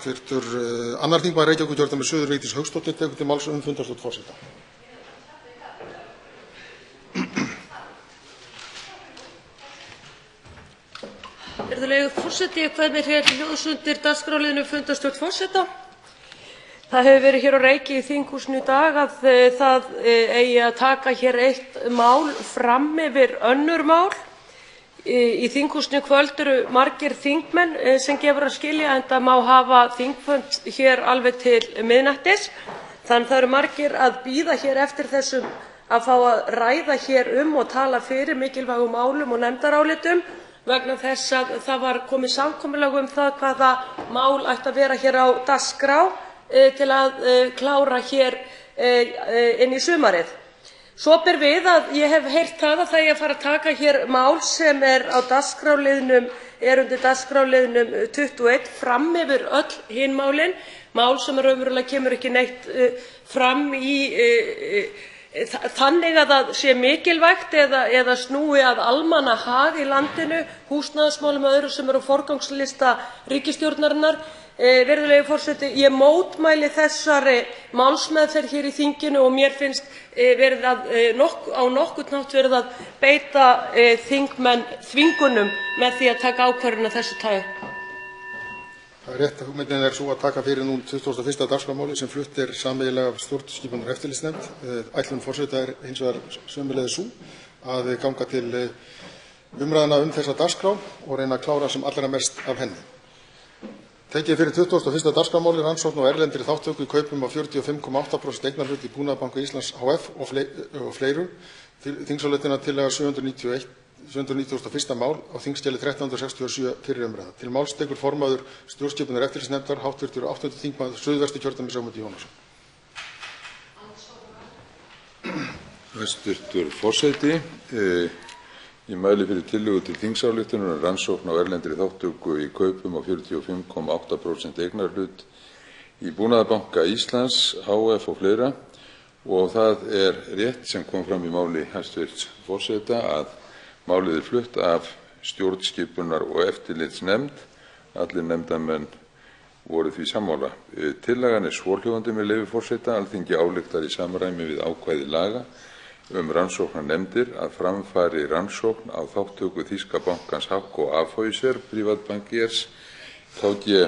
Annar þingmaður Reykjavíkurkjördæmis suður, Vigdís Hauksdóttir, tekur til máls fundarstjórn forseta. Virðulegur forseti, ég kveð mér hér hljóðs undir dagskrárliðnum fundarstjórn forseta. Það hefur verið hér á reiki í þinghúsinu í dag að það eigi að taka hér eitt mál fram yfir önnur mál. Í þinghúsinu í kvöld eru margir þingmenn sem gefur að skilja, enda má hafa þingfund hér alveg til miðnættis. Þannig það eru margir að bíða hér eftir þessum að fá að ræða hér og tala fyrir mikilvægum málum og nefndarálitum, vegna þess að það var komið samkomulag það hvaða mál ætti að vera hér á dagskrá til að klára hér inn í sumarið. Svo ber við að ég hef heyrt það að það eigi að fara að taka hér mál sem er undir dagskrárliðnum 21 fram yfir öll hin málin, mál sem raunverulega kemur ekki neitt fram í þannig að það sé mikilvægt eða snúi að almannahag í landinu, húsnæðismálum og öðru sem eru á forgangslista ríkisstjórnarinnar. Virðulegi forseti, ég mótmæli þessari málsmeðferð hér í þinginu og mér finnst verið að á nokkurn hátt verið að beita þingmenn þvingunum með því að taka ákvörðun af þessu tagi. Það er rétt að hugmyndin er sú að taka fyrir nú 21. dagskrármáli sem flutt er sameiginlega af stjórnskipunar- og eftirlitsnefnd. Ætlun forseta er hins vegar sömuleiðis sú að ganga til umræðna þessa dagskrá og reyna að klára sem allra mest af henni. Tekið fyrir 21. dagskrármáli rannsókn á erlendri þátttöku í kaupum á 45,8% eignarhlut í Búnaðarbanka Íslands hf. og fleiru. Þingsályktunartillaga 791. mál á þingskjali 1367 fyrri umræða. Til máls tekur formaður stjórnskipunar- og eftirlitsnefndar, hv. 8. þingmaður Suðvesturkjördæmis Ögmundur Jónasson. Hæstvirtur forseti, ég mæli fyrir tillögu til þingsályktunar rannsókn á erlendri þátttöku í kaupum á 45,8% eignarhlut í Búnaðarbanka Íslands hf. og fleira, og það er rétt sem kom fram í máli hæstvirts forseta að málið er flutt af stjórnskipunar- og eftirlitsnefnd. Allir nefndarmenn voru því sammála. Tillagan er svohljóðandi, með leyfi forseta: Alþingi ályktar í samræmi við ákvæði laga rannsóknarnefndir að fram fari rannsókn á þátttöku þýska bankans Habco Afhäuser Privatbankiers KGA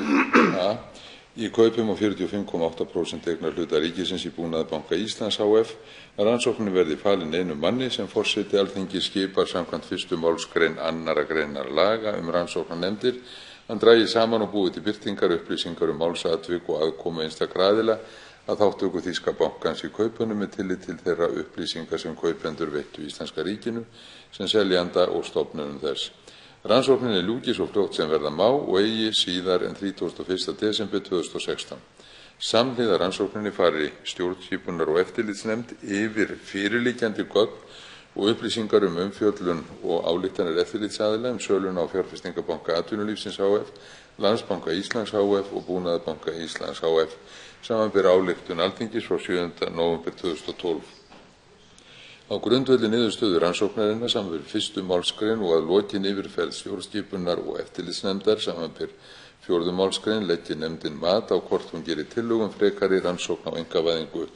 í kaupum á 45,8% eignarhluta ríkisins í Búnaðarbanka Íslands hf. Rannsóknin verði falin einum manni sem forseti Alþingis skipar samkvæmt 1. málsgrein 2. greinar laga rannsóknarnefndir. Hann dragi saman og búi til birtingar upplýsingar málsatvik og aðkomu einstakra aðila að þátttöku þýska bankans í kaupunum með tillit til þeirra upplýsinga sem kaupendur veittu íslenska ríkinu sem seljanda og stofnunum þess. Rannsókninni ljúki svo fljótt sem verða má og eigi síðar en 31. desember 2016. Samhliða rannsókninni fari stjórnskipunar- og eftirlitsnefnd yfir fyrirliggjandi gögn og upplýsingar umfjöllun og ályktanir eftirlitsaðila söluna á Fjárfestingarbanka atvinnulífsins hf., Landsbanka Íslands hf. og Búnaðarbanka Íslands hf. samanber ályktun Alþingis frá 7. nóvember 2012. Á grundvelli niðurstöðu rannsóknarinnar samanber 1. málsgrein og að lokinni yfirferð stjórnskipunar- og eftirlitsnefndar samanber 4. málsgrein leggi nefndin mat á hvort hún gerir tillögu frekari rannsókn á einkavæðingu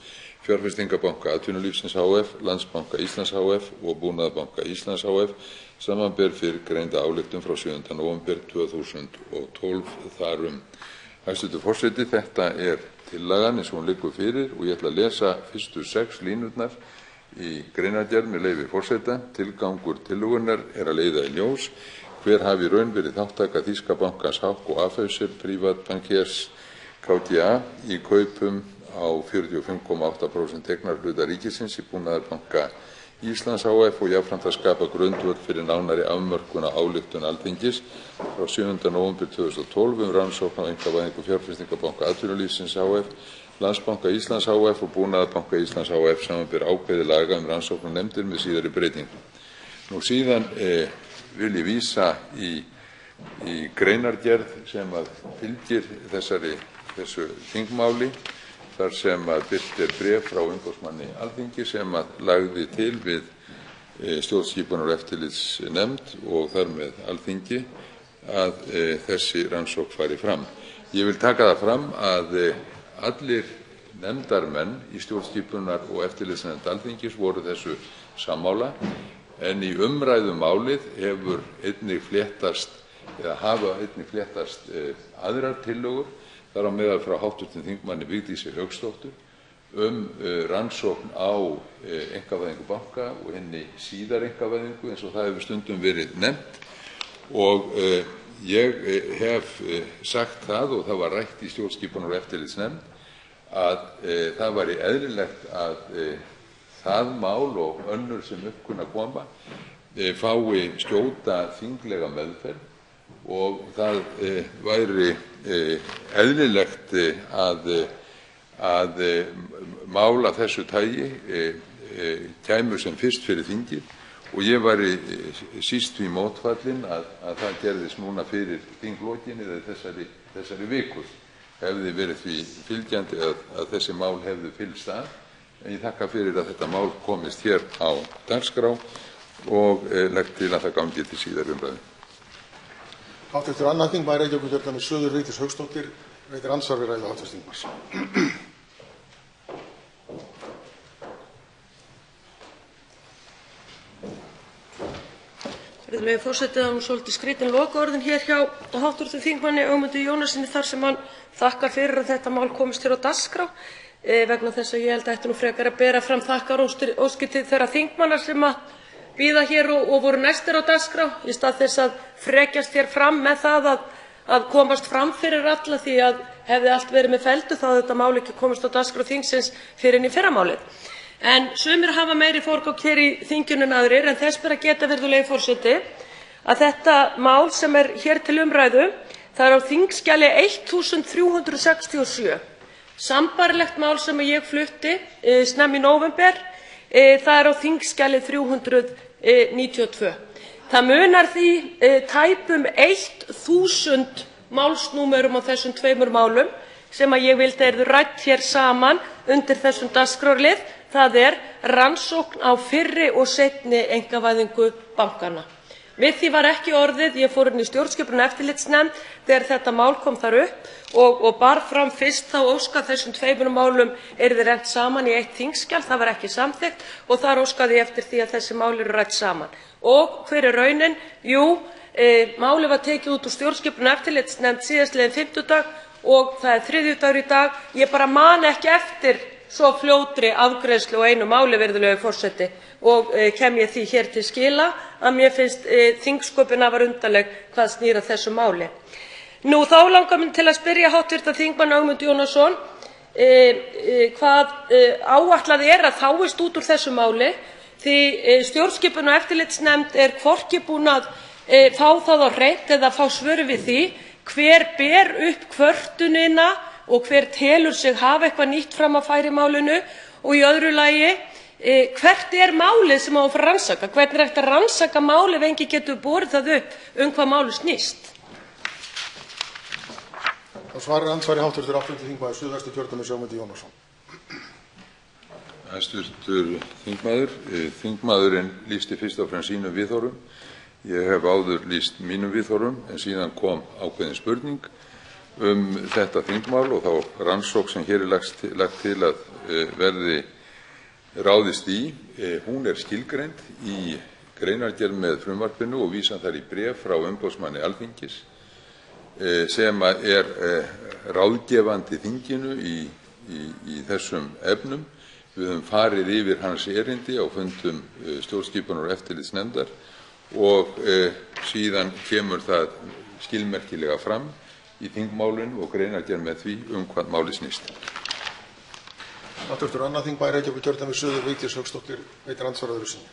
Fjárfestingarbanka atvinnulífsins hf., Landsbanka Íslands hf. og Búnaðarbanka Íslands hf. samanber fyrrgreinda ályktun frá 7. nóvember 2012 þarum. Hæstvirtur forseti, þetta er tillagan eins og hún liggur fyrir og ég ætla að lesa fyrstu 6 línurnar í greinargerð með leyfi forseta. Tilgangur tillögunnar er að leiða í ljós hver hafi í raun verið þáttaka þýska bankans Habco Afhäuser Privatbankiers KGA í kaupum á 45,8% eignarhluta ríkisins í Búnaðarbanka Íslands hf. og jafnframt að skapa grundvöll fyrir nánari afmörkun á ályktun Alþingis frá 7. nóvember 2012 rannsókn á einkavæðingu Fjárfestingarbanka atvinnulífsins hf., Landsbanka Íslands hf. og Búnaðarbanka Íslands hf. samanber ákvæði laga rannsóknarnefndir með síðari breytingum. Nú síðan vil ég vísa í greinargerð sem að fylgir þessu þingmáli, þar sem að birt er bréf frá umboðsmanni Alþingis sem að lagði til við stjórnskipunar- og eftirlitsnefnd og þar með Alþingi að þessi rannsókn fari fram. Ég vil taka það fram að allir nefndarmenn í stjórnskipunar- og eftirlitsnefnd Alþingis voru þessu sammála, en í umræðu málið hefur einnig fléttast hafa einnig fléttast aðrar tillögur, þar á meðal frá hv. þingmanni Vigdísi Hauksdóttur rannsókn á einkavæðingu banka og hinni síðar einkavæðingu eins og það hefur stundum verið nefnt. Og ég hef sagt það, og það var rætt í stjórnskipunar- og eftirlitsnefnd, að það væri eðlilegt að það mál og önnur sem upp kunna að koma fái skjóta þinglega meðferð, og það væri eðlilegt að mál af þessu tagi kæmu sem fyrst fyrir þingið, og ég væri síst því mótfallinn að það gerðist núna fyrir þinglokin eða þessari viku. Hefði verið því fylgjandi að þessi mál hefðu fylgst að, en ég þakka fyrir að þetta mál komist hér á dagskrá og legg til að það gangi til síðari umræðu. Hv. 2. þingmaður Reykjavíkurkjördæmis suður, Vigdís Hauksdóttir, veitir andsvar við ræðu hv. þingmanns. Virðulegi forseti, það er svolítið skrýtin lokaorðin hér hjá hv. þingmanni Ögmundi Jónassyni þar sem hann þakkar fyrir að þetta mál komist hér á dagskrá, vegna þess að ég held að ætti nú frekar að bera fram þakkaróskir til þeirra þingmanna sem bíða hér og voru næstir á dagskrá, í stað þess að frekjast hér fram með það að komast fram fyrir alla, því að hefði allt verið með felldu þá hefði þetta mál ekki komist á dagskrá þingsins fyrr en í fyrramálið. En sumir hafa meiri forgang hér í þinginu en aðrir, en þess ber að geta, virðulegi forseti, að þetta mál sem er hér til umræðu, það er á þingskjali 1367. Sambærilegt mál sem ég flutti snemma í nóvember, það er á þingskjali 392. Það munar því tæpum 1000 málsnúmerum á þessum tveimur málum sem ég vildi yrðu rædd hér saman undir þessum dagskrárlið, það er rannsókn á fyrri og seinni einkavæðingu bankanna. Við því var ekki orðið. Ég fór inn í stjórnskipunar- og eftirlitsnefnd þegar þetta mál kom þar upp og bar fram fyrst þá ósk að þessum tveimur málum yrði rennt saman í eitt þingskjal. Það var ekki samþykkt og þar óskaði ég eftir því að þessi mál eru rædd saman. Og hver er raunin? Jú, málið var tekið út úr stjórnskipunar- og eftirlitsnefnd síðastliðinn fimmtudag og það er þriðjudagur í dag. Ég bara man ekki eftir svo fljótri afgreiðslu á einu máli, virðulegi forseti, og kem ég því hér til skila að mér finnst þingsköpin afar undarleg hvað snýr að þessu máli. Nú þá langar mig til að spyrja hv. þingmann Ögmund Jónasson hvað áætlað er að fáist út úr þessu máli, því stjórnskipunar- og eftirlitsnefnd er hvorki búin að fá það á hreint eða fá svör við því hver ber upp kvörtunina og hver telur sig hafa eitthvað nýtt fram að færa í málinu, og í öðru lagi hvert er málið sem á að fara að rannsaka? Hvernig er hægt að rannsaka málið ef enginn getur borið það upp hvað málið snýst? Þá svarar andsvari hv. 8. þingmaður Suðvesturkjördæmis Ögmundur Jónasson. Hæstvirtur þingmaður, þingmaðurinn lýsti fyrst og fremst sínum viðhorfum. Ég hef áður lýst mínum viðhorfum, en síðan kom ákveðin spurning þetta þingmál og þá rannsókn sem hér er lagt til að verði ráðist í. Hún er skilgreind í greinargerð með frumvarpinu og vísan þar í bréf frá umboðsmanni Alþingis sem er ráðgefandi þinginu í þessum efnum. Við höfum farið yfir hans erindi á fundum stjórnskipunar- og eftirlitsnefndar og síðan kemur það skilmerkilega fram í þingmálinu og greinargerð með því hvað málið snýst. Hv. 2. þingmaður Reykjavíkurkjördæmis suður, Vigdís Hauksdóttir, veitir andsvar öðru sinni.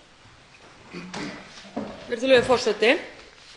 Virðulegi forseti,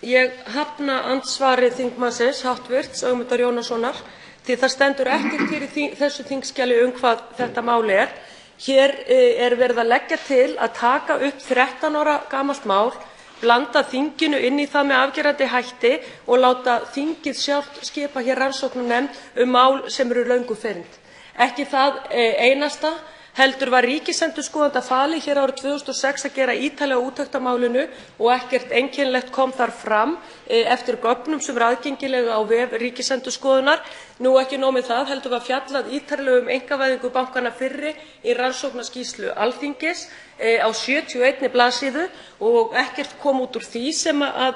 ég hafna andsvari þingmannsins hv. Ögmundar Jónassonar því það stendur ekkert hér í þessu þingskjali hvað þetta mál er. Hér er verið að leggja til að taka upp 13 ára gamalt mál, blanda þinginu inn í það með afgerandi hætti og láta þingið sjálft skipa hér rannsóknarnefnd mál sem eru löngu fyrnd. Ekki það einasta, heldur var ríkisendurskoðanda falið hér árið 2006 að gera ítarlega úttekt á málinu og ekkert einkennilegt kom þar fram eftir gögnum sem eru aðgengileg á vef Ríkisendurskoðunar. Nú ekki nóg með það, heldur var fjallað ítarlega einkavæðingu bankanna fyrri í rannsóknarskýrslu Alþingis á 71 blaðsíðu og ekkert kom út úr því sem að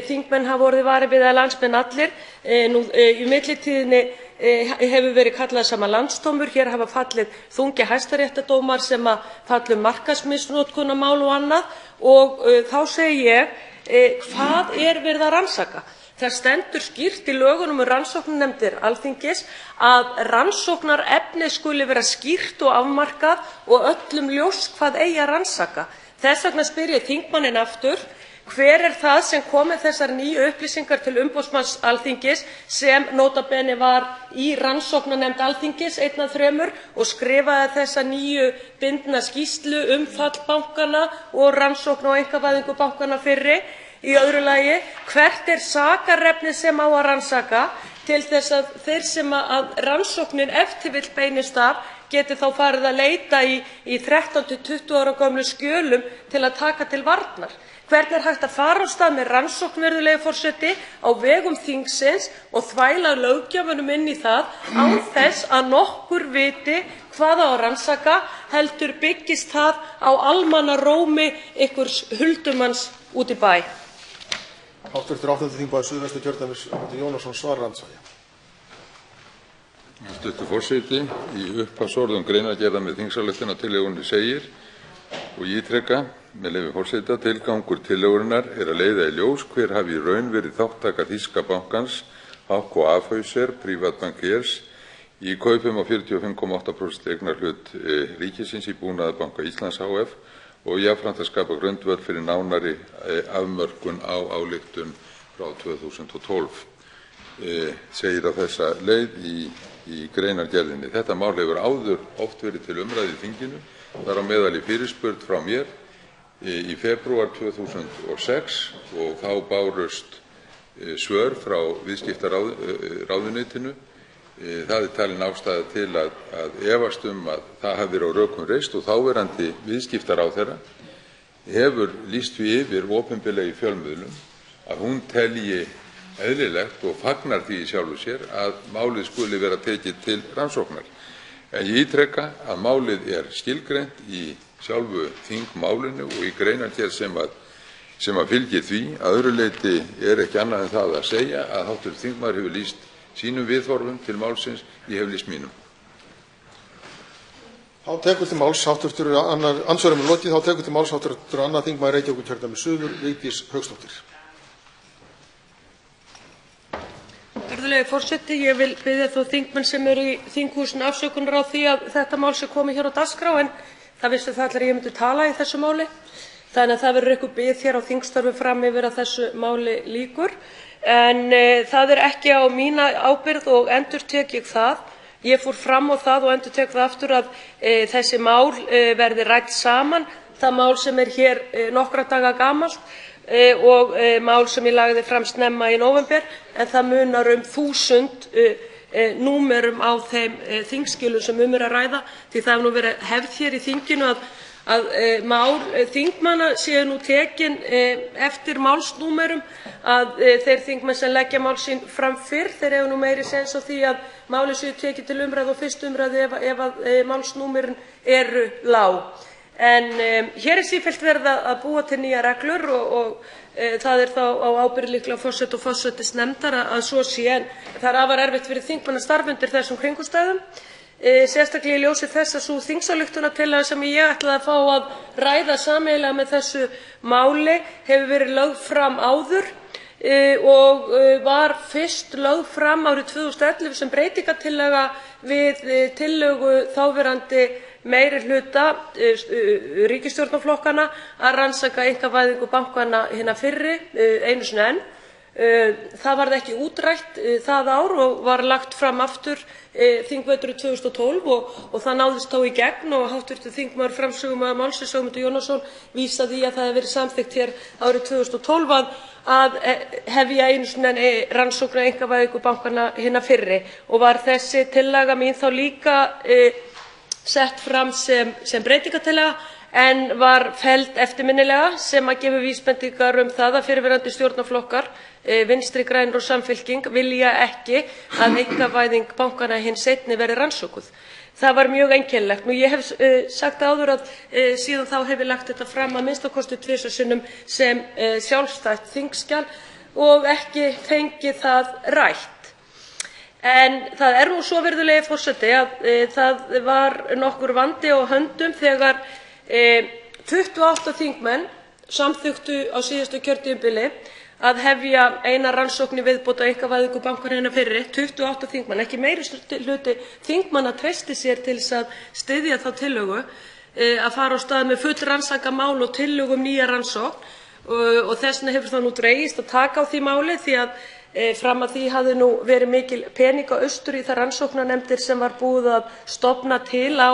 þingmenn hafa orðið varir við eða landsmenn allir. Í millitíðinni hefur verið kallaður saman landsdómur, hér hafa fallið þungir hæstaréttardómar sem falla markaðsmisnotkun og annað og þá segi ég, hvað er verið að rannsaka? Það stendur skýrt í lögunum rannsóknarnefndir Alþingis að rannsóknarefnið skuli vera skýrt og afmarkað og öllum ljóst hvað eigi að rannsaka. Þess vegna spyr ég þingmanninn aftur, hver er það sem kom með þessar nýju upplýsingar til umboðsmanns Alþingis sem nota bene var í rannsóknarnefnd Alþingis einn af þremur og skrifaði þessa nýju bindna skýrslu fall bankanna og rannsókn og einkavæðingu bankanna fyrri? Í öðru lagi, hvert er sakarefnið sem á að rannsaka til þess að þeir sem að rannsóknin eftir vill beinist af geti þá farið að leita í 13 til 20 ára gömlu skjölum til að taka til varnar? Hvernig er hægt að fara af stað með rannsókn, virðulegi forseti, á vegum þingsins og þvæla löggjafanum inn í það án þess að nokkur viti hvað á að rannsaka, heldur byggist það á almannarómi einhvers huldumanns út í bæ? Háttvirtur 8. þingmaður Suðvesturkjördæmis, Ögmundur Jónasson, svarar andsvari. Hæstv. forseti, í upphafsorðum greinargerðar með þingsályktunartillögunni segir, og ég ítreka, með leyfi forseta, tilgangur tillögunnar er að leiða í ljós hver hafi í raun verið þátttakar þýska bankans HK Afhäuser Privatbankiers í kaupum á 45,8% eignarhlut ríkisins í Búnaðarbanka Íslands hf. Og jafnframt að skapa grundvöll fyrir nánari afmörkun á ályktun frá 2012, segir á þessa leið í greinargerðinni. Þetta mál hefur áður oft verið til umræðu í þinginu, þar á meðal í fyrirspurn frá mér í febrúar 2006 og þá bárust svör frá viðskiptaráðuneytinu. Það er talin ástæða til að efast að það hafi verið á rökum reist og þáverandi viðskiptaráðherra hefur lýst því yfir opinberlega í fjölmiðlum að hún telji eðlilegt og fagnar því í sjálfu sér að málið skuli vera tekið til rannsóknar. En ég ítreka að málið er skilgreint í sjálfu þingmálinu og í greinargerð sem að fylgir því. Að öðru leyti er ekki annað en það að segja að hv. þingmaður hefur lýst sínum viðhorfum til málsins, ég hef lýst mínum. Þá tekur til máls andsvörum lokið, þá tekur til máls hv. 2. þingmaður Reykjavíkurkjördæmis suður, Vigdís Hauksdóttir. Virðulegi forseti, ég vil biðja þá þingmenn sem eru í þinghúsinu afsökunar á því að þetta mál sé komið hér á dagskrá, en það vissu það allir að ég myndi tala í þessu máli. Þannig að það verður einhver bið hér á þingstörfum fram yfir að þessu máli lýkur. En það er ekki á mína ábyrgð og endurtek ég það. Ég fór fram á það og endurtek það aftur að þessi mál verði rædd saman. Það mál sem er hér nokkra daga gamalt og mál sem ég lagði fram snemma í nóvember, en það munar 1000 númerum á þeim þingskjölum sem er að ræða, því það hefur nú verið hefð hér í þinginu að mál þingmanna séu nú tekin eftir málsnúmerum, að þeir þingmenn sem leggja mál sín fram fyrr, þeir eiga nú meiri séns á því að málin séu tekin til umræðu og fyrstu umræðu ef að málsnúmerin eru lág. En hér er sífellt verið að búa til nýjar reglur og það er þá á ábyrgð líklega forseta og forsætisnefndar að svo sé, en það er afar erfitt fyrir þingmenn að starfa undir þessum kringumstæðum. Sérstaklega í ljósi þess að sú þingsályktunartillaga sem ég ætlaði að fá að ræða sameiginlega með þessu máli hefur verið lögð fram áður og var fyrst lögð fram árið 2011 sem breytingartillaga við tillögu þáverandi meirihluta ríkisstjórnarflokkanna að rannsaka einkavæðingu bankanna hinna fyrri einu sinni enn. Það varð ekki útrætt það ár og var lagt fram aftur þingveturinn 2012 og það náðist þá í gegn og hv. þingmaður framsögumaður málsins Ögmundur Jónasson vísaði í að það hefði verið samþykkt hér árið 2012 að hefja einu sinni rannsókn á einkavæðingu bankanna hinna fyrri og var þessi tillaga mín þá líka sett fram sem breytingartillaga en var felld eftirminnilega sem að gefa vísbendingar það að fyrrverandi stjórnarflokkar Vinstri grænir og Samfylking, vilja ekki að einkavæðing bankanna hin seinni verði rannsökuð. Það var mjög einkennilegt. Ég hef sagt áður að síðan þá hef ég lagt þetta fram að minnsta kosti 2 sinnum sem sjálfstætt þingskjal og ekki fengið það rætt. En það nú svo, virðulegi forseti, að það var nokkur vandi á höndum þegar 28 þingmenn samþykktu á síðasta kjörtímabili að hefja eina rannsókn í viðbót á einkavæðingu bankanna fyrri. 28 þingmenn, ekki meiri hluti þingmanna treysti sér til þess að styðja þá tillögu að fara á stað með fullrannsakað mál og tillögu nýja rannsókn og þess vegna hefur það nú dregist að taka á því máli því að fram að því hafði nú verið mikil peningaaustur í þær rannsóknarnefndir sem var búið að stofna til á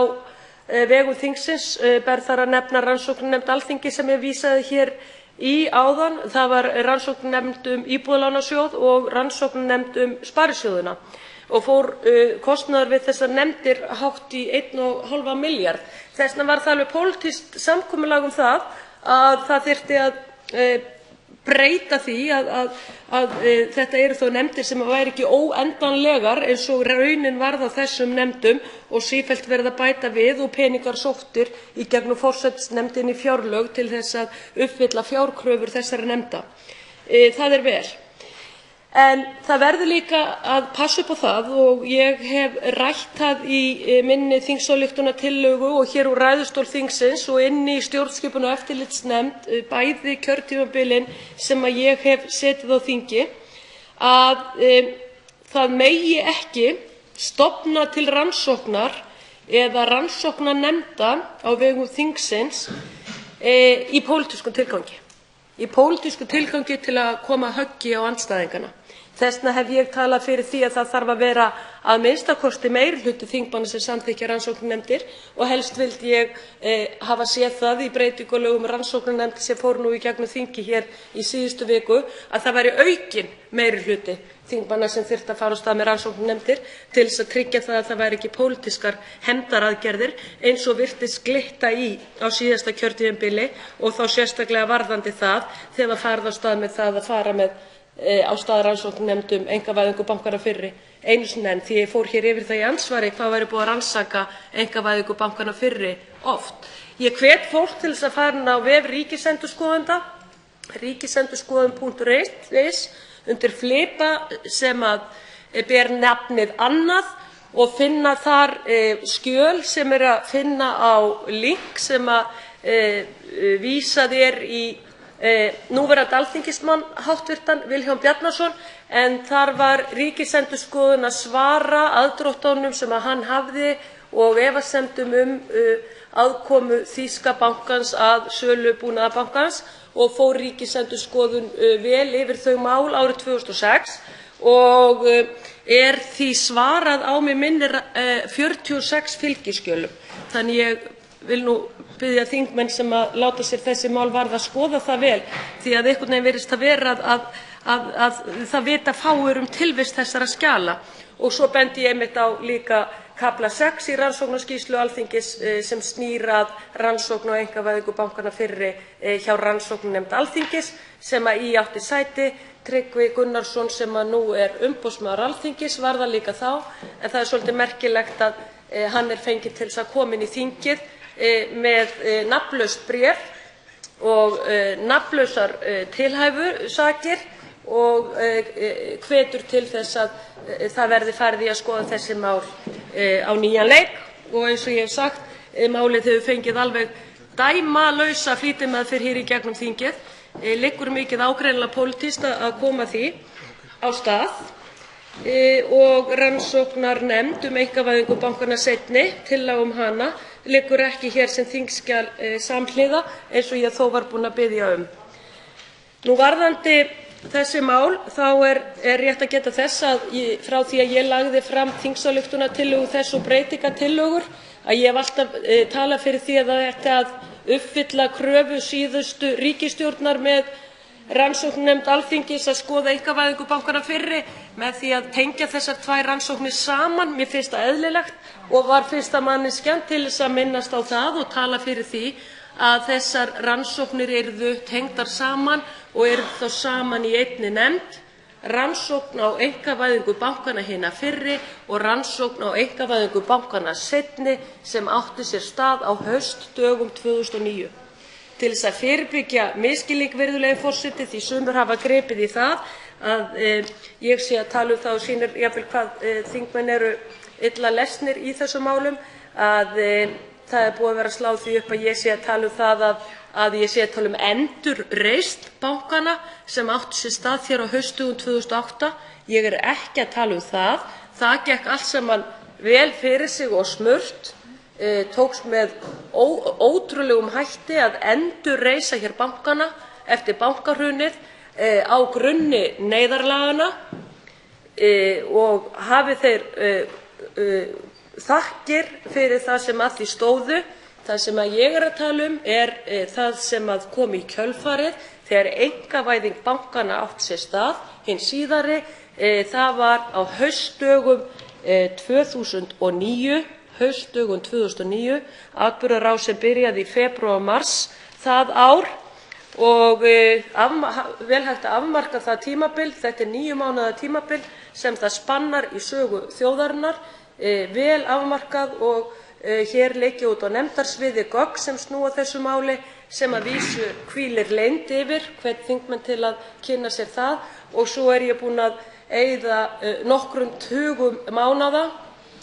vegum þingsins. Ber þar að nefna rannsóknarnefnd Alþingis sem ég vísaði hér í áðan. Það var rannsóknarnefnd Íbúðalánasjóð og rannsóknarnefnd sparisjóðina og fór kostnaður við þessar nefndir hátt í 1,5 milljarð. Þess vegna var það alveg pólitískt samkomulag það að það þyrfti að breyta því að þetta eru þó nefndir sem væri ekki óendanlegar eins og raunin varð á þessum nefndum og sífellt verið að bæta við og peningar sóttir í gegnum forsætisnefndinni fjárlög til þess að uppfylla fjárkröfur þessara nefnda. Það vel. En það verður líka að passa upp á það og ég hef rætt það í minni þingsályktunartillögu og hér úr ræðustól þingsins og inni í stjórnskipunar- og eftirlitsnefnd bæði kjörtímabilin sem að ég hef setið á þingi að það megi ekki stofna til rannsóknar eða rannsóknarnefnda á vegum þingsins í pólitískum tilgangi. Í pólitískum tilgangi til að koma höggi á andstæðingana. Þess vegna hef ég talað fyrir því að það þarf að vera að minnsta kosti meirihluti þingmanna sem samþykkja rannsóknarnefndir og helst vildi ég hafa séð það í breytingu á lögum um rannsóknarnefnd sem fór nú í gegnum þingi hér í síðustu viku að það væri aukinn meirihluti þingmanna sem þyrfti að fara af stað með rannsóknarnefndir til þess að tryggja það að það væri ekki pólitískar hefndaraðgerðir eins og virtist glitta í á síðasta kjörtímabili og þá sérstaklega varðandi það þegar farið af stað með það að fara með á stað rannsóknarnefnd einkavæðingu bankanna fyrri einu sinni enn því ég fór hér yfir það í andsvari hvað væri búið að rannsaka einkavæðingu bankanna fyrri oft. Ég hvet fólk til þess að fara inn á vef ríkisendurskoðanda ríkisendurskoðun.is undir flipa sem að ber nafnið annað og finna þar skjöl sem að finna á link sem að vísað í núverandi alþingismann háttvirtan Vilhjálm Bjarnason en þar var Ríkisendurskoðun að svara aðdróttunum sem að hann hafði og efasemdum aðkomu þýska bankans að sölu Búnaðarbankans og fór Ríkisendurskoðun vel yfir þau mál árið 2006 og því svarað á mig minnir 46 fylgiskjölum. Þannig ég vil nú biðja þingmenn sem að láta sér þessi mál varða að skoða það vel því að einhvern veginn virðist það vera að það vita fáir tilvist þessara skjala. Og svo bendi ég einmitt á líka kafla 6 í rannsóknarskýrslu Alþingis sem snýr að rannsókn og einkavæðingu bankanna fyrri hjá rannsóknarnefnd Alþingis sem að í átti sæti Tryggvi Gunnarsson sem að nú umboðsmaður Alþingis var það líka þá en það svolítið merkilegt að hann fenginn til þess að koma inn í þingið með nafnlaust bréf og nafnlausar tilhæfursakir og hvetur til þess að það verði farið í að skoða þessi mál á nýjan leik og eins og ég hef sagt málið hefur fengið alveg dæmalausa flýtimeðferð hér í gegnum þingið. Liggur mikið ágreininlega pólitískt að koma því á stað og rannsóknarnefnd einkavæðingu bankanna seinni tillaga hana liggur ekki hér sem þingskjal samhliða eins og ég þó var búin að biðja Nú varðandi þessi mál þá rétt að geta þess að frá því að ég lagði fram þingsályktunartillögu þess og breytingartillögur að ég hef alltaf talað fyrir því að það ætti að uppfylla kröfu síðustu ríkisstjórnar með rannsóknarnefnd Alþingis að skoða einkavæðingu bankanna fyrri með því að tengja þessar tvær rannsóknir saman. Mér finnst það eðlilegt og var fyrsta manneskjan til þess að minnast á það og tala fyrir því að þessar rannsóknir yrðu tengdar saman og yrðu þá saman í einni nefnd, rannsókn á einkavæðingu bankanna hinna fyrri og rannsókn á einkavæðingu bankanna seinni sem átti sér stað á haustdögum 2009. Til þess að fyrirbyggja misskilning, virðulegi forseti, því sumir hafa gripið í það að ég sé að tala það og sýnir jafnvel hvað þingmenn eru illa lesnir í þessum málum, að það búið að vera að slá því upp að ég sé að tala það að ég sé að tala endurreisn bankanna sem átti sér stað hér á haustdögum 2008. Ég er ekki að tala það. Það gekk allt saman vel fyrir sig og smurt. Tókst með ótrúlegum hætti að endurreisa hér bankana eftir bankahrunið á grunni neyðarlaganna og hafi þeir þakkir fyrir það sem að því stóðu. Það sem að ég er að tala það sem að kom í kjölfarið þegar einkavæðing bankanna átti sér stað, hinn síðari, það var á haustdögum 2009, atburðarás sem byrjaði í febrúar og mars það ár og vel hægt að afmarka það tímabil. Þetta 9 mánaða tímabil sem það spannar í sögu þjóðarinnar, vel afmarkað og hér liggja út á nefndarsviði gögn sem snúa þessu máli sem að vísu hvílir leynd yfir, hvet þingmenn til að kynna sér það, og svo er ég búin að eyða nokkrum tugum mánaða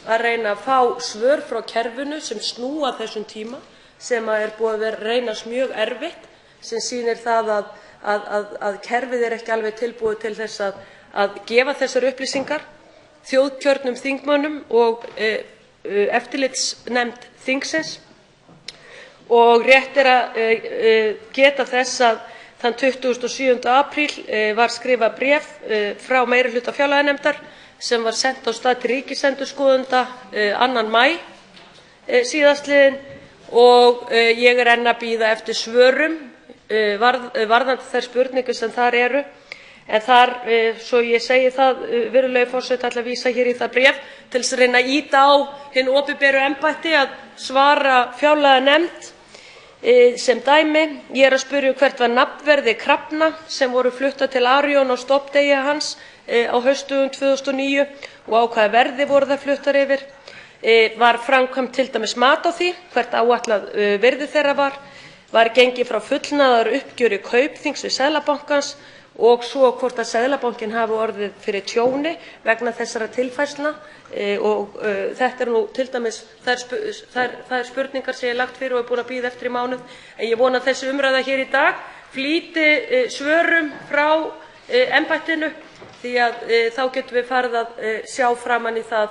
að reyna að fá svör frá kerfinu sem snúa þessum tíma sem er búið að reynast mjög erfitt, sem sýnir það að kerfið er ekki alveg tilbúið til þess að gefa þessar upplýsingar þjóðkjörnum þingmönnum og eftirlitsnefnd þingsins. Og rétt er að geta þess að þann 27. apríl var skrifað bréf frá meirihluta fjárlaganefndar sem var sent á stað til ríkisendurskoðanda 2. maí síðastliðinn og ég er enn að bíða eftir svörum varðandi þær spurningar sem þar eru. En þar, svo ég segi það, virðulegi forseti, ætla að vísa hér í það bréf til þess að reyna að ýta á hin opinberu embætti að svara fjárlaganefnd sem dæmi. Ég er að spyrja hvert var nafnverði krafna sem voru fluttar til Arion á stofndegi hans á haustdögum 2009 og á hvaða verði voru þær fluttar yfir. Var framkvæmt til dæmis mat á því hvert áætlað virði þeirra var. Var gengið frá fullnaðaruppgjöri Kaupþings við Seðlabankans og svo hvort að Seðlabankinn hafi orðið fyrir tjóni vegna þessara tilfærslna og þetta nú til dæmis þær spurningar sem ég lagt fyrir og er búin að bíða eftir í mánuð. En ég vona að þessi umræða hér í dag flýti svörum frá embættinu því að þá getum við farið að sjá framan í það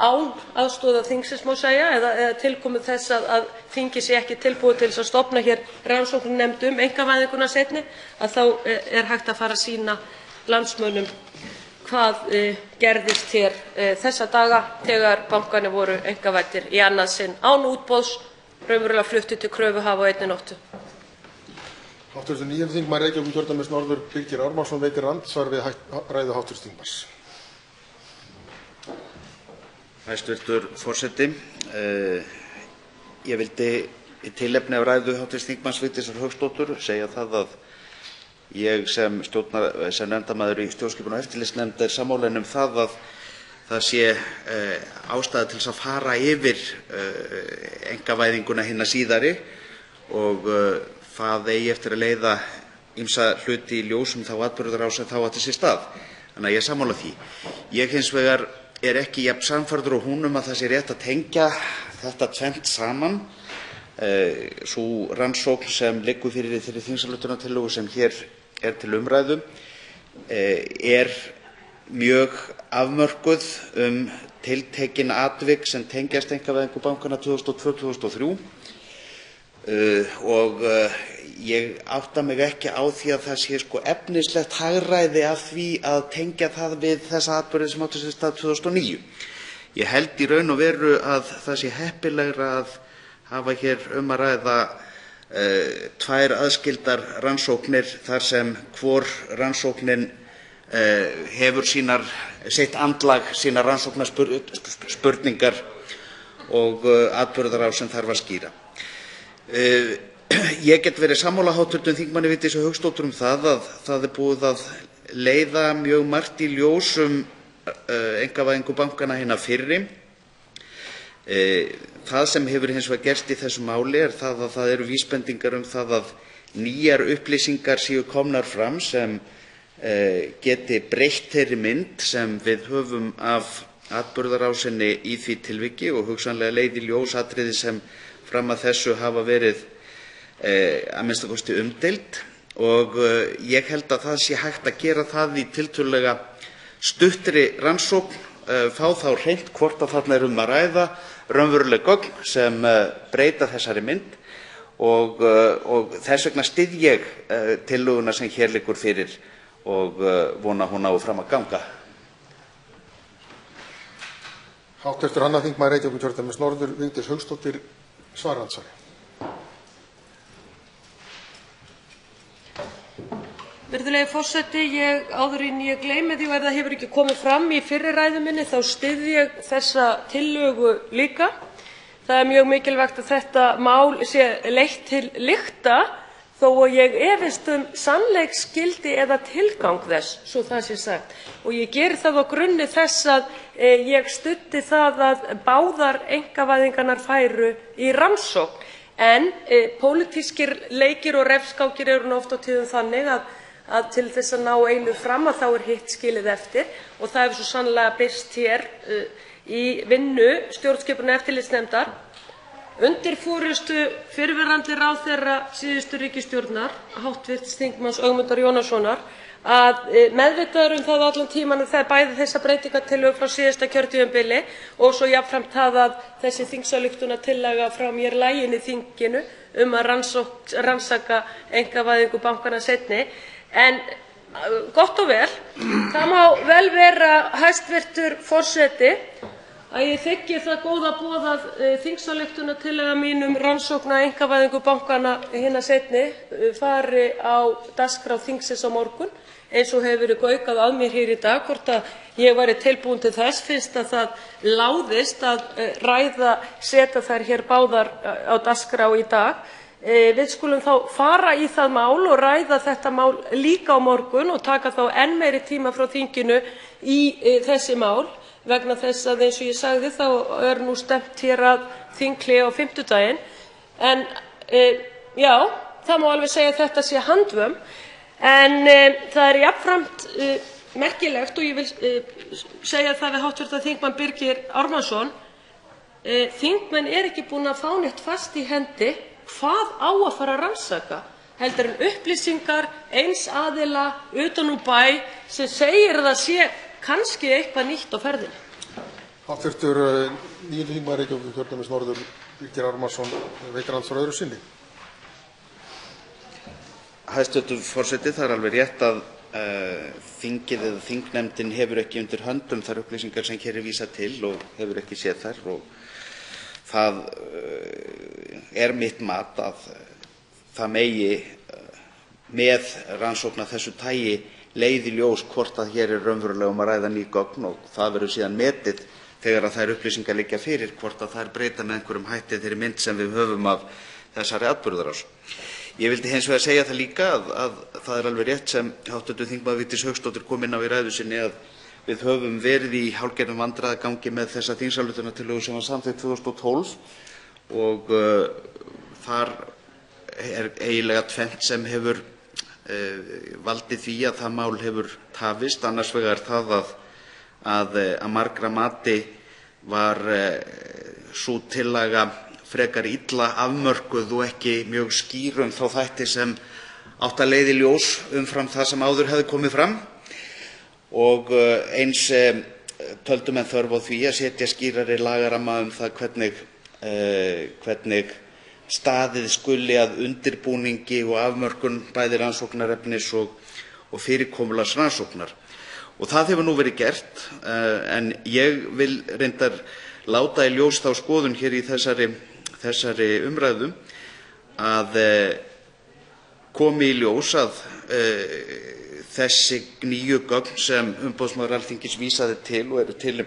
án aðstoðar þingsins má segja eða tilkomu þess að þingið sé ekki tilbúið til þess að stofna hér rannsóknarnefnd einkavæðinguna seinni, að þá er hægt að fara að sýna landsmönnum hvað gerðist hér þessa daga þegar bankarnir voru einkavæddir í annað sinn án útboðs, raunverulega fluttir til kröfuhafa á einni nóttu. Hv. 9. þingmaður Reykjavíkurkjördæmis norður Birgir Ármannsson veitir andsvar við ræðu hv. þingmanns. Hæstvirtur forseti, ég vildi í tilefni af ræðu hv. þingmanns Vigdísar Hauksdóttur segja það að ég sem nefndarmaður í stjórnskipunar- og eftirlitsnefnd er sammála henni það að það sé ástæða til þess að fara yfir einkavæðinguna hinna síðari og það eigi eftir að leiða ýmsa hluti í ljós þá atburðarás sem þá átti sér stað. Þannig að ég er sammála því. Ég hins vegar er ekki jafn sannfærður og hún að það sé rétt að tengja þetta tvennt saman. Sú rannsókn sem liggur fyrir í þeirri þingsályktunartillögu sem hér er til umræðu er mjög afmörkuð tiltekin atvik sem tengjast einkavæðingu bankanna 2002-2003 og ég átta mig ekki á því að það sé efnislegt hagræði af því að tengja það við þessa atburði sem áttu sér stað 2009. Ég held í raun og veru að það sé heppilegra að hafa hér að ræða tvær aðskildar rannsóknir þar sem hvor rannsóknin hefur sitt andlag, sínar rannsóknarspurningar og atburðarás sem þarf að skýra. Ég get verið sammála hv. þingmanni Vigdísi Hauksdóttur það að það búið að leiða mjög margt í ljós einkavæðingu bankanna hinna fyrri. Það sem hefur hins vegar gerst í þessu máli það að það eru vísbendingar það að nýjar upplýsingar séu komnar fram sem geti breytt þeirri mynd sem við höfum af atburðarásinni í því tilviki og hugsanlega leiði ljós atriði sem fram að þessu hafa verið að minnsta kosti umdeild og ég held að það sé hægt að gera það í tiltölulega stuttri rannsókn, fá þá hreint hvort að þarna að ræða raunveruleg gögn sem breyta þessari mynd og þess vegna styð ég tillöguna sem hér liggur fyrir og vona hún nái fram að ganga. Hv. 2. þingmaður Reykjavíkurkjördæmis norður, Vigdís Hauksdóttir, svarandsvari. Virðulegi forseti, áður en ég gleymi því og ef það hefur ekki komið fram í fyrri ræðu minni þá styð ég þessa tillögu líka. Það er mjög mikilvægt að þetta mál sé leitt til lykta þó að ég efist sannleiksgildi eða tilgang þess, svo það sé sagt. Og ég geri það á grunni þess að ég studdi það að báðar einkavæðingarnar færu í rannsókn. En pólitískir leikir og refskákir eru oft á tíðum þannig að til þess að ná einu fram að þá hitt skilið eftir og það hefur svo sannarlega birst hér í vinnu stjórnskipunar- og eftirlitsnefndar undir forystu fyrrverandi ráðherra síðustu ríkisstjórnar, hv. þingmanns Ögmundar Jónassonar, að meðvitaður það allan tímann að það bæði þessar breytingartillögur frá síðasta kjörtímabili og svo jafnframt það að þessi þingsályktunartillaga frá mér lægin í þinginu að rannsaka einkavæðingu bankanna seinni. En gott og vel, það má vel vera, hæstv. forseti, að ég þiggi það góða boð að þingsályktunartillaga mín rannsókn á einkavæðingu bankanna hinna seinni fari á dagskrá þingsins á morgun, eins og hefur verið gaukað að mér hér í dag, hvort að ég væri tilbúin til þess fyrst að það láðist að setja þær hér báðar á dagskrá í dag. Við skulum þá fara í það mál og ræða þetta mál líka á morgun og taka þá enn meiri tíma frá þinginu í þessi mál vegna þess að eins og ég sagði þá nú stefnt hér að þinghléi á fimmtudaginn. En já, það má alveg segja að þetta sé handvömm en það jafnframt merkilegt og ég vil segja það við hv. þingmann Birgir Ármannsson, þingmenn ekki búin að fá neitt fast í hendi hvað á að fara að rannsaka heldur en upplýsingar eins aðila utan úr bæ sem segir að það sé kannski eitthvað nýtt á ferðinni. Hv. 9. þingmaður Reykjavíkurkjördæmis norður, Birgir Ármannsson, veitir andsvar öðru sinni. Hæstv. forseti, það alveg rétt að þingið eða þingnefndin hefur ekki undir höndum þær upplýsingar sem hér vísað til og hefur ekki séð þær og það mitt mat að það megi með rannsókn af þessu tagi leiði ljós hvort að hér raunverulega að ræða ný gögn og það verður síðan metið þegar að þær upplýsingar liggja fyrir hvort að þær breyta með einhverjum hætti þeirri mynd sem við höfum af þessari atburðarás. Ég vildi hins vegar segja það líka að það alveg rétt sem hv. þingmaður Vigdís Hauksdóttir kom inn á í ræðu sinni að við höfum verið í hálfgerðum vandræðagangi með þessa þingsályktunartillögu sem var samþykkt 2012 og þar eiginlega tvennt sem hefur valdið því að það mál hefur tafist. Annars vegar það að margra mati var sú tillaga frekar illa afmörkuð og ekki mjög skýr þá þætti sem áttu að leiða í ljós umfram það sem áður hefði komið fram. Og eins töldu menn þörf á því að setja skýrari lagaramma það hvernig staðið skuli að undirbúningi og afmörkun bæði rannsóknarefnis og fyrirkomulags rannsóknar. Og það hefur nú verið gert en ég vil reyndar láta í ljós þá skoðun hér í þessari umræðu að komi í ljós að þessi nýju gögn sem umboðsmaður Alþingis vísaði til og eru til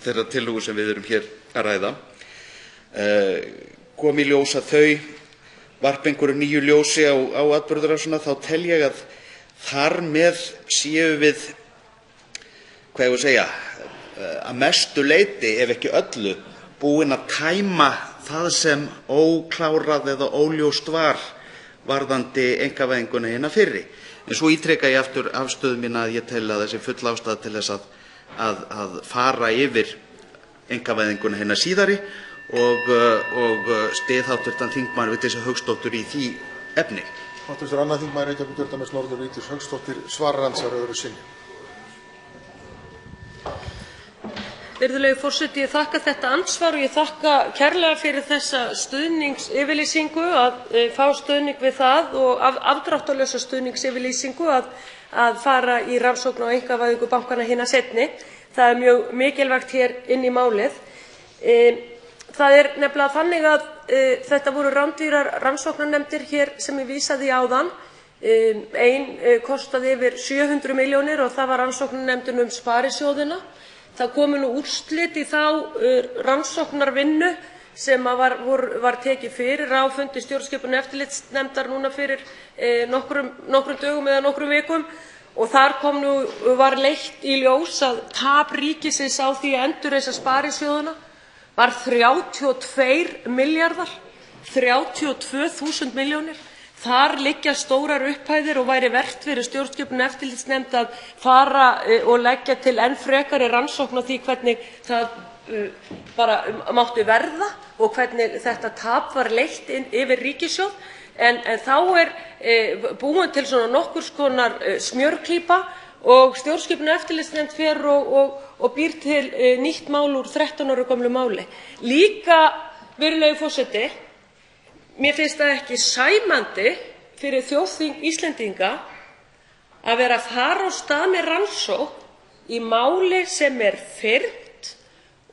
þeirra tillögu sem við erum hér að ræða, kom í ljós að þau varpa einhverju nýju ljósi á atburðarásina þá tel ég að þar með séum við, hvað ég að segja, að mestu leyti, ef ekki öllu, búin að tæma það sem óklárað eða óljóst var varðandi einkavæðinguna hina fyrri. En svo ítreka ég aftur afstöðu mína að ég tel að þessi full ástæða til þess að fara yfir einkavæðinguna hina síðari og styð hv. þingmann Vigdísi Hauksdóttur í því efni. Hv. 2. þingmaður Reykjavíkurkjördæmis norður Vigdís Hauksdóttir svarar andsvar öðru sinni. Virðulegi forseti, ég þakka þetta andsvar og ég þakka kærlega fyrir þessa stuðningsyfirlýsingu, að fá stuðning við það og afdráttarlausa stuðningsyfirlýsingu að fara í rannsókn á einkavæðingu bankanna hinna seinni. Það er mjög mikilvægt hér inn í málið. Það er nefnilega þannig að þetta voru rándýrar rannsóknarnefndir hér sem ég vísaði í áðan. Ein kostaði yfir 700 milljónir og það var rannsóknarnefndin sparisjóðina. Það komu nú úrslit í þá rannsóknarvinnu sem var tekið fyrir á fundi stjórnskipunar- og eftirlitsnefndar núna fyrir nokkrum dögum eða nokkrum vikum og þar var leitt í ljós að tap ríkisins á því að endurreisa sparisjóðina var 32 milljarðar, 32.000 milljónir. Þar liggja stórar upphæðir og væri vert fyrir stjórnskipunar- og eftirlitsnefnd að fara og leggja til enn frekari rannsókn á því hvernig það bara mátti verða og hvernig þetta tap var leitt yfir ríkissjóð. En þá búin til svona nokkurs konar smjörklípa og stjórnskipunar- og eftirlitsnefnd fer og býr til nýtt mál úr 13 ára gömlu máli. Líka, virðulegi forseti, mér finnst það ekki sæmandi fyrir þjóðþing Íslendinga að vera að fara á stað með rannsókn í máli sem er fyrnt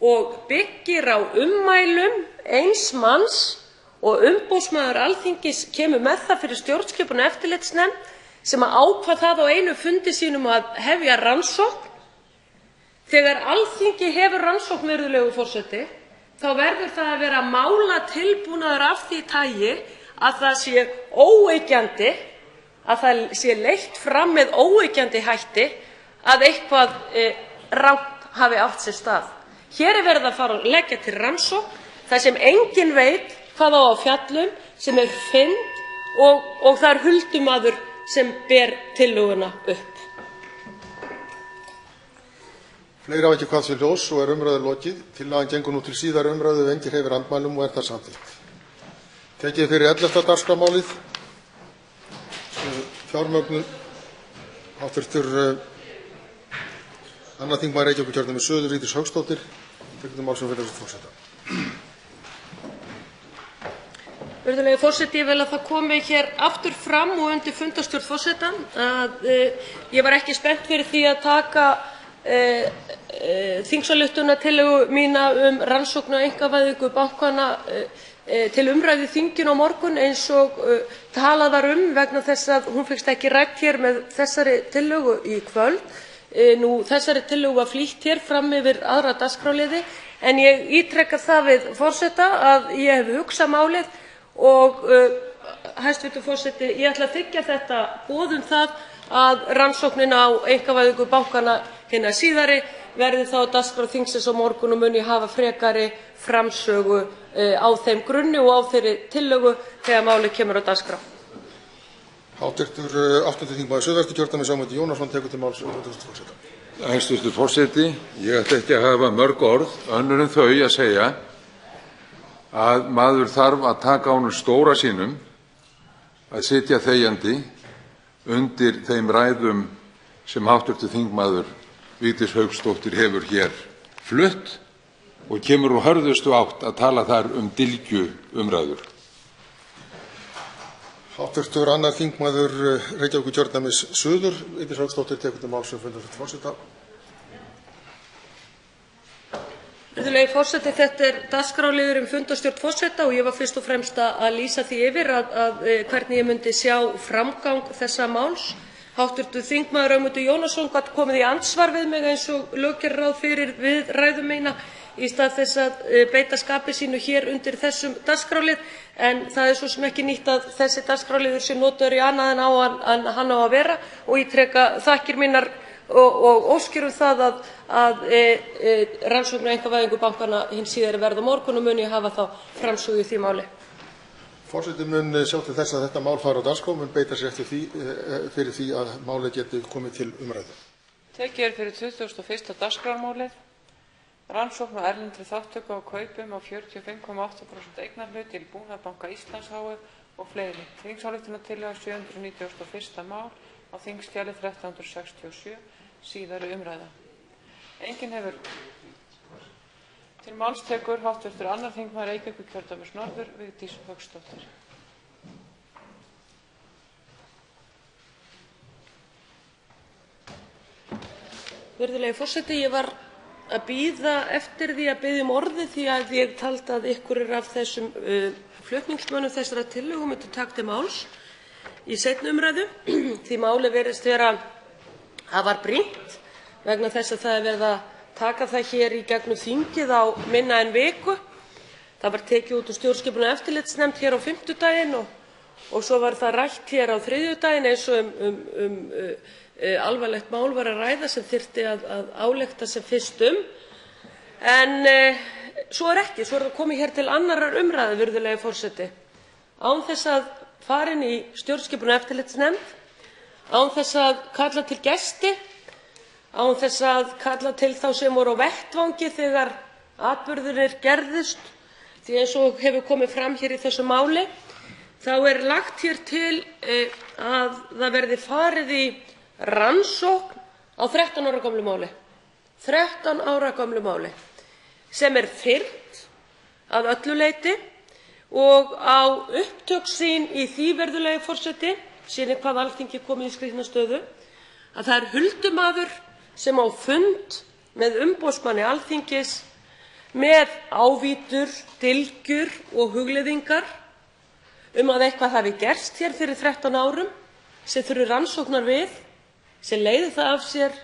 og byggir á ummælum eins manns og umboðsmaður Alþingis kemur með það fyrir stjórnskipunar- og eftirlitsnefnd sem ákvað það á einu fundi sínum að hefja rannsókn. Þegar Alþingi hefur rannsókn, virðulegur forseti, þá verður það að vera málatilbúnaður af því tagi að það sé óyggjandi, að það sé leitt fram með óyggjandi hætti að eitthvað rangt hafi átt sér stað. Hér er verið að fara að leggja til rannsókn þar sem enginn veit hvað á að fjalla sem er fyrnd og það er huldumaður sem ber tillöguna upp. Fleiri hafa ekki kvað sér ljós og er umræðu lokið. Tillagan gengur nú til síðari umræðu ef enginn hreyfir andmælum og er það samþykkt. Tekið fyrir 11. dagskrármálið, fjármögnun. Hv. 2. þingmaður Reykjavíkurkjördæmis suður Vigdís Hauksdóttir tekur til máls sem virðulegur forseta. Virðulegi forseti, ég vil að það komi hér aftur fram og undir fundarstjórn forseta að ég var ekki spennt fyrir því að taka þingsályktunartillögu mína rannsókn á einkavæðingu bankanna til umræðu í þinginu á morgun eins og talað var vegna þess að hún fékkst ekki rædd hér með þessari tillögu í kvöld. Þessari tillögu var flýtt hér fram yfir aðra dagskrárliði en ég ítreka það við forseta að ég hef hugsað málið og hæstv. Forseti, ég ætla að þiggja þetta boð það að rannsóknin á einkavæðingu bankanna hinna síðari verði þá á dagskrá þingsins á morgun og mun ég hafa frekari framsögu á þeim grunni og á þeirri tillögu þegar málið kemur á dagskrá. Hv. 8. þingmaður Suðvesturkjördæmis Ögmundur Jónasson tekur til máls forseta. Hæstv. forseti, ég ætla ekki að hafa mörg orð önnur en þau að segja að maður þarf að taka á honum stóra sínum að sitja þegjandi undir þeim ræðum sem hv. þingmaður Vigdís Hauksdóttir hefur hér flutt og kemur úr hörðustu átt að tala þar dylgju umræður. Hv. 2. þingmaður Reykjavíkurkjördæmis suður Vigdís Hauksdóttir tekur til máls sem fundarstjórn forseta. Virðulegi forseti, þetta er dagskrárliður fundarstjórn forseta og ég var fyrst og fremst að lýsa því yfir hvernig ég myndi sjá framgang þessa máls. Hv. þingmaður Ögmundur Jónasson gat komið í andsvar við mig eins og lög gera ráð fyrir við ræðu mína í stað þess að beita skapi sínu hér undir þessum dagskrárlið. En það svo sem ekki nýtt að þessi dagskrárliður sé notaður í annað en hann á að vera og ítreka þakkir mínar og óskir það að rannsókn á einkavæðingu bankanna hin síðari verði á morgun og mun ég hafa þá framsögu í því máli. Forseti mun sjá til þess að þetta mál fari á dagskrá, mun beita sér fyrir því að málið geti komið til umræðu. Tekið fyrir 21. dagskrármálið. Rannsókn á erlendri þátttöku á kaupum á 45,8% eignarhlut í Búnaðarbanka Íslands h.f. og fleiri. Þingsályktunartillaga 791. mál á þingskjali 1367, síðari umræða. Enginn hefur til máls tekur hv. 2. þingmaður Reykjavíkurkjördæmis norður, Vigdís Hauksdóttir. Virðulegi forseti, ég var að bíða eftir því að biðja orðið því að ég taldi að einhverjir af þessum flutningsmönnum þessara tillögu myndu taka til máls í seinni umræðu. Því málið virðist vera afar brýnt vegna þess að það verið að taka það hér í gegnum þingið á minna en viku. Það var tekið út úr stjórnskipunar- og eftirlitsnefnd hér á fimmtudaginn og svo var það rætt hér á þriðjudaginn eins og alvarlegt mál var að ræða sem þyrfti að álykta sem fyrst en svo ekki, svo það komið hér til annarrar umræðu, virðulegi forseti, án þess að fara inn í stjórnskipunar- og eftirlitsnefnd, án þess að kalla til gesti, án þess að kalla til þá sem voru á vettvangi þegar atburðirnir gerðust, því eins og hefur komið fram hér í þessu máli, þá lagt hér til að það verði farið í rannsókn á 13 ára gömlu máli. 13 ára gömlu máli sem fyrnt að öllu leyti og á upptök sín í því, virðulegi forseti, sýnir hvað Alþingi komið í skrýtna stöðu, að það huldumaður sem á fund með umboðsmanni Alþingis með ávítur, dylgjur og hugleiðingar að eitthvað hafi gerst hér fyrir 13 árum sem þurfi rannsóknar við, sem leiðir það af sér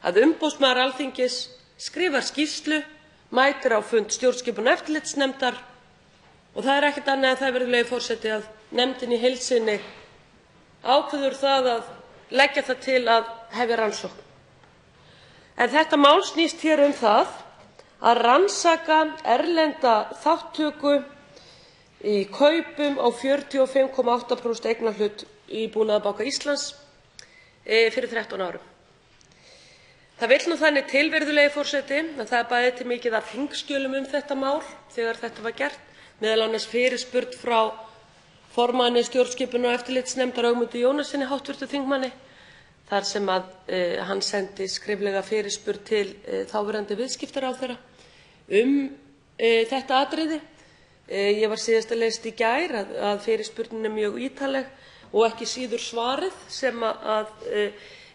að umboðsmaður Alþingis skrifar skýrslu, mætir á fund stjórnskipunar- og eftirlitsnefndar og það ekkert annað en það, virðulegi forseti, að nefndin í heild sinni ákveður það að leggja það til að hefja rannsókn. En þetta mál snýst hér það að rannsaka erlenda þátttöku í kaupum á 45,8% eignarhlut í Búnaðarbanka Íslands fyrir 13 árum. Það vill nú þannig til, virðulegi forseti, að það bæði til mikið af þingskjölum þetta mál þegar þetta var gert, meðal annars fyrirspurn frá formanni stjórnskipunar- og eftirlitsnefndar Ögmundi Jónassyni, hv. þingmanni, þar sem hann sendi skriflega fyrirspurn til þáverandi viðskiptaráðherra þetta atriði. Ég var síðast að lesa í gær að fyrirspurnin mjög ítarleg og ekki síður svarið sem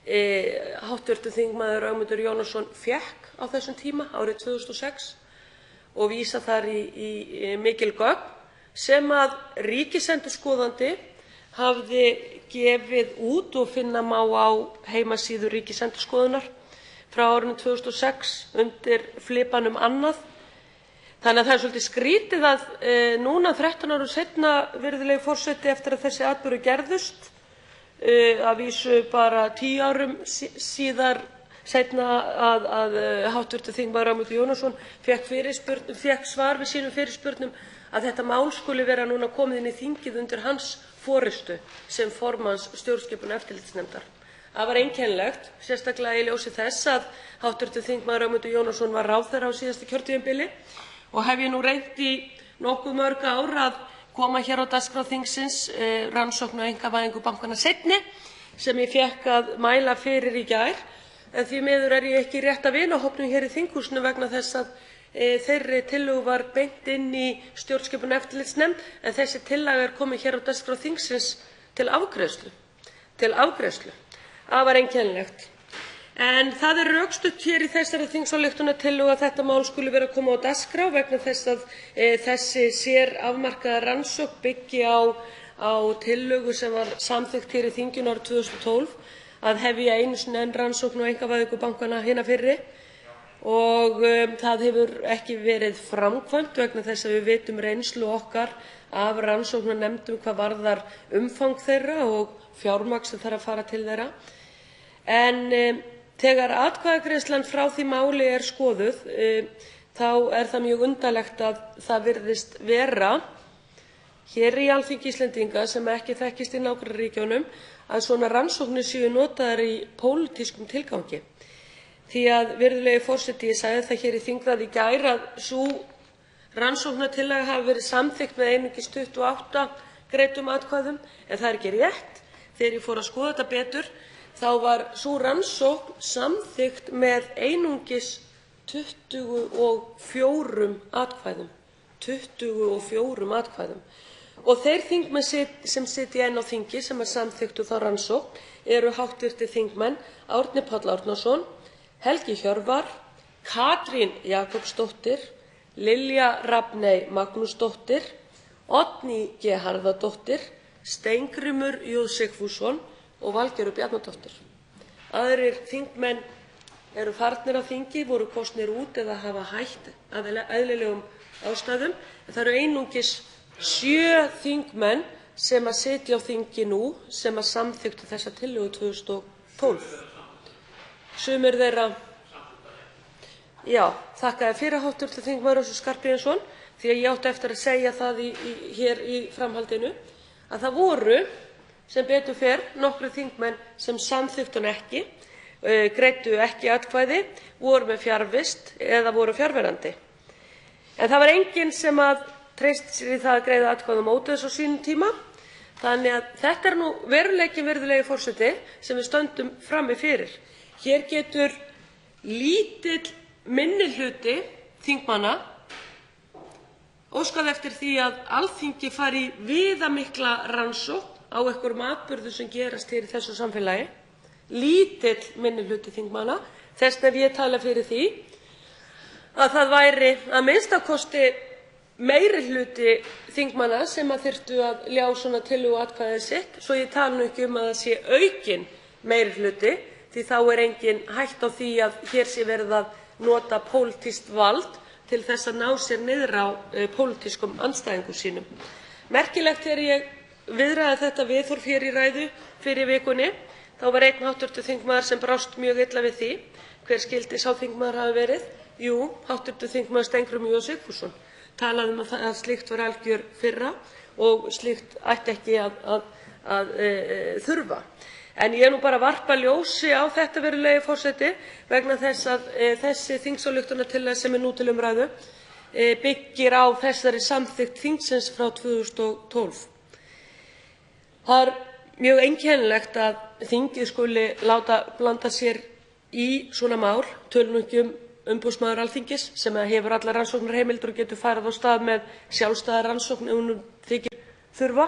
hv. þingmaður Ögmundur Jónasson fékk á þessum tíma árið 2006 og vísa þar í mikil gögn sem ríkisendurskoðandi hafði gefið út og finna má á heimasíðu Ríkisendurskoðunar frá árinu 2006 undir flipanum annað. Þannig að það svolítið skrítið að núna 13 árum seinna, virðulegi forseti, eftir að þessi atburðir gerðust, að vísu bara 10 árum síðar seinna að hv. þingmaður Ögmundur Jónasson fékk svar við sínum fyrirspurnum að þetta mál skuli vera núna komið inn í þingið undir hans forystu sem formanns stjórnskipunar- og eftirlitsnefndar. Það var einkennilegt, sérstaklega í ljósi þess að hv. þingmaður Ögmundur Jónasson var ráðherra á síðasta kjörtímabili og hef ég nú reynt í nokkuð mörg ár að koma hér á dagskrá þingsins rannsókn á einkavæðingu bankanna seinni sem ég fékk að mæla fyrir í gær, en því miður ég ekki í rétta vinahópnum hér í þinghúsinu vegna þess að þeirri tillögu var beint inn í stjórnskipunar- og eftirlitsnefnd, en þessi tillaga komin hér á dagskrá þingsins til afgreiðslu. Það var einkennilegt. En það rökstutt hér í þessari þingsályktunartillögu að þetta mál skuli vera að koma á dagskrá vegna þess að þessi sérafmarkaða rannsókn byggi á tillögu sem var samþykkt hér í þinginu árið 2012 að hefja einu sinni enn rannsókn á einkavæðingu bankanna hina fyrri og það hefur ekki verið framkvæmt vegna þess að við vitum reynslu okkar af rannsóknarnefndum hvað varðar umfang þeirra og fjármagn sem þarf að fara til þeirra. En þegar atkvæðagreiðslan frá því máli er skoðuð þá er það mjög undarlegt að það virðist vera hér í Alþingi Íslendinga, sem ekki þekkist í nágrannaríkjunum, að svona rannsóknir séu notaðar í pólitískum tilgangi. Því að, virðulegi forseti, ég sagði það hér í þingræðu í gær að sú rannsóknartillaga hafi verið samþykkt með einungis 28 greiddum atkvæðum, en það er ekki rétt. Þegar ég fór að skoða þetta betur þá var sú rannsókn samþykkt með einungis 24 atkvæðum. 24 atkvæðum. Og þeir þingmenn sem sitja enn á þingi sem samþykktu þá rannsókn eru hv. þingmenn Árni Páll Árnason, Helgi Hjörvar, Katrín Jakobsdóttir, Lilja Rafney Magnúsdóttir, Oddný G. Harðardóttir, Steingrímur J. Sigfússon og Valgerður Bjarnadóttir. Aðrir þingmenn eru farnir af þingi, voru kosnir út eða hafa hætt af eðlilegum ástæðum. En það eru einungis 7 þingmenn sem sitja á þingi nú sem samþykktu þessa tillögu 2012. Sumir þeirra, já, þakka þér fyrir hv. þingmaður Össur Skarphéðinsson, því að ég átti eftir að segja það hér í framhaldinu að það voru, sem betur fer, nokkrir þingmenn sem samþykktu hann ekki, greiddu ekki atkvæði, voru með fjarvist eða voru fjarverandi. En það var enginn sem treysti sér í það að greiða atkvæði á móti þessu á sínum tíma. Þannig að þetta er nú veruleikinn, virðulegi forseti, sem við stöndum frammi fyrir. Hér getur lítill minnihluti þingmanna óskað eftir því að Alþingi fari í viðamikla rannsókn á einhverjum atburðum sem gerast hér í þessu samfélagi. Lítill minnihluti þingmanna. Þess vegna hef ég talað fyrir því að það væri að minnsta kosti meirihluti þingmanna sem þyrftu að ljá svona tillögu atkvæði sitt, svo ég tala nú ekki að það sé aukinn meirihluti, því þá er engin hætta á því að hér sé verið að nota pólitískt vald til þess að ná sér niður á pólitískum andstæðingum sínum. Merkilegt þegar ég viðraði þetta viðhorf hér í ræðu fyrir vikunni, þá var einn hv. þingmaður sem brást mjög illa við því. Hver skyldi sá þingmaður hafi verið? Jú, hv. þingmaður Steingrímur J. Sigfússon. Talaði að slíkt var algjör firra og slíkt ætti ekki að þurfa. En ég er nú bara að varpa ljósi á þetta, virðulegi forseti, vegna þess að þessi þingsályktunartillaga sem er nú til umræðu byggir á þessari samþykkt þingsins frá 2012. Það er mjög einkennilegt að þingið skuli láta blanda sér í svona mál, tölum ekki umboðsmaður Alþingis sem hefur allar rannsóknarheimildir og getur farið á stað með sjálfstæða rannsókn ef honum þykir þurfa,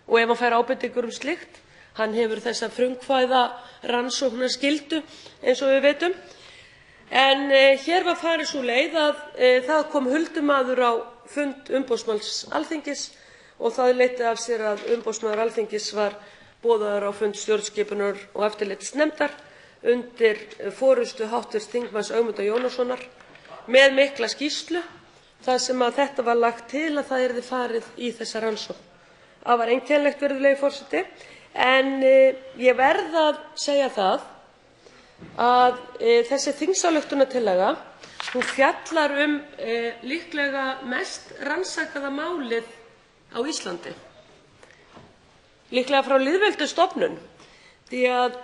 og ef hann fær ábendingar slíkt. Hann hefur þessa frumkvæða rannsóknarskyldu eins og við vitum. En hér var farið sú leið að það kom huldumaður á fund umboðsmanns Alþingis og það leiddi af sér að umboðsmaður Alþingis var boðaður á fund stjórnskipunar- og eftirlitsnefndar undir forystu hv. þingmanns Ögmundar Jónassonar með mikla skýrslu þar sem þetta var lagt til að það yrði farið í þessa rannsókn. Það var einkennilegt, virðulegi forseti, en ég verð að segja það að þessi þingsályktunartillaga, hún fjallar líklega mest rannsakaða málið á Íslandi, líklega frá lýðveldisstofnun. Því að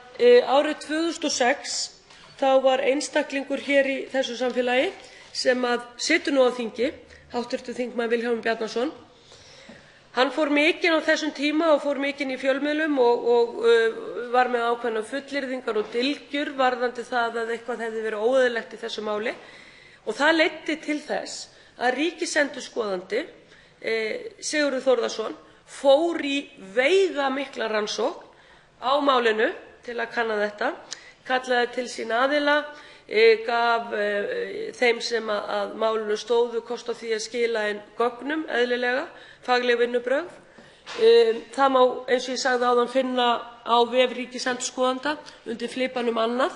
árið 2006 þá var einstaklingur hér í þessu samfélagi sem situr nú á þingi, hv. þingmaður Vilhjálmur Bjarnason. Hann fór mikinn á þessum tíma og fór mikinn í fjölmiðlum og var með ákveðnar fullyrðingar og dylgjur varðandi það að eitthvað hefði verið óeðlilegt í þessu máli. Og það leiddi til þess að ríkisendurskoðandi, Sigurður Þórðarson, fór í veigamikla rannsókn á málinu til að kanna þetta, kallaði til sín aðila, gaf þeim sem að málinu stóðu kost á því að skila inn gögnum, eðlilega, fagleg vinnubrögð. Það má, eins og ég sagði áðan, finna á vef ríkisendurskoðanda undir flipanum annað.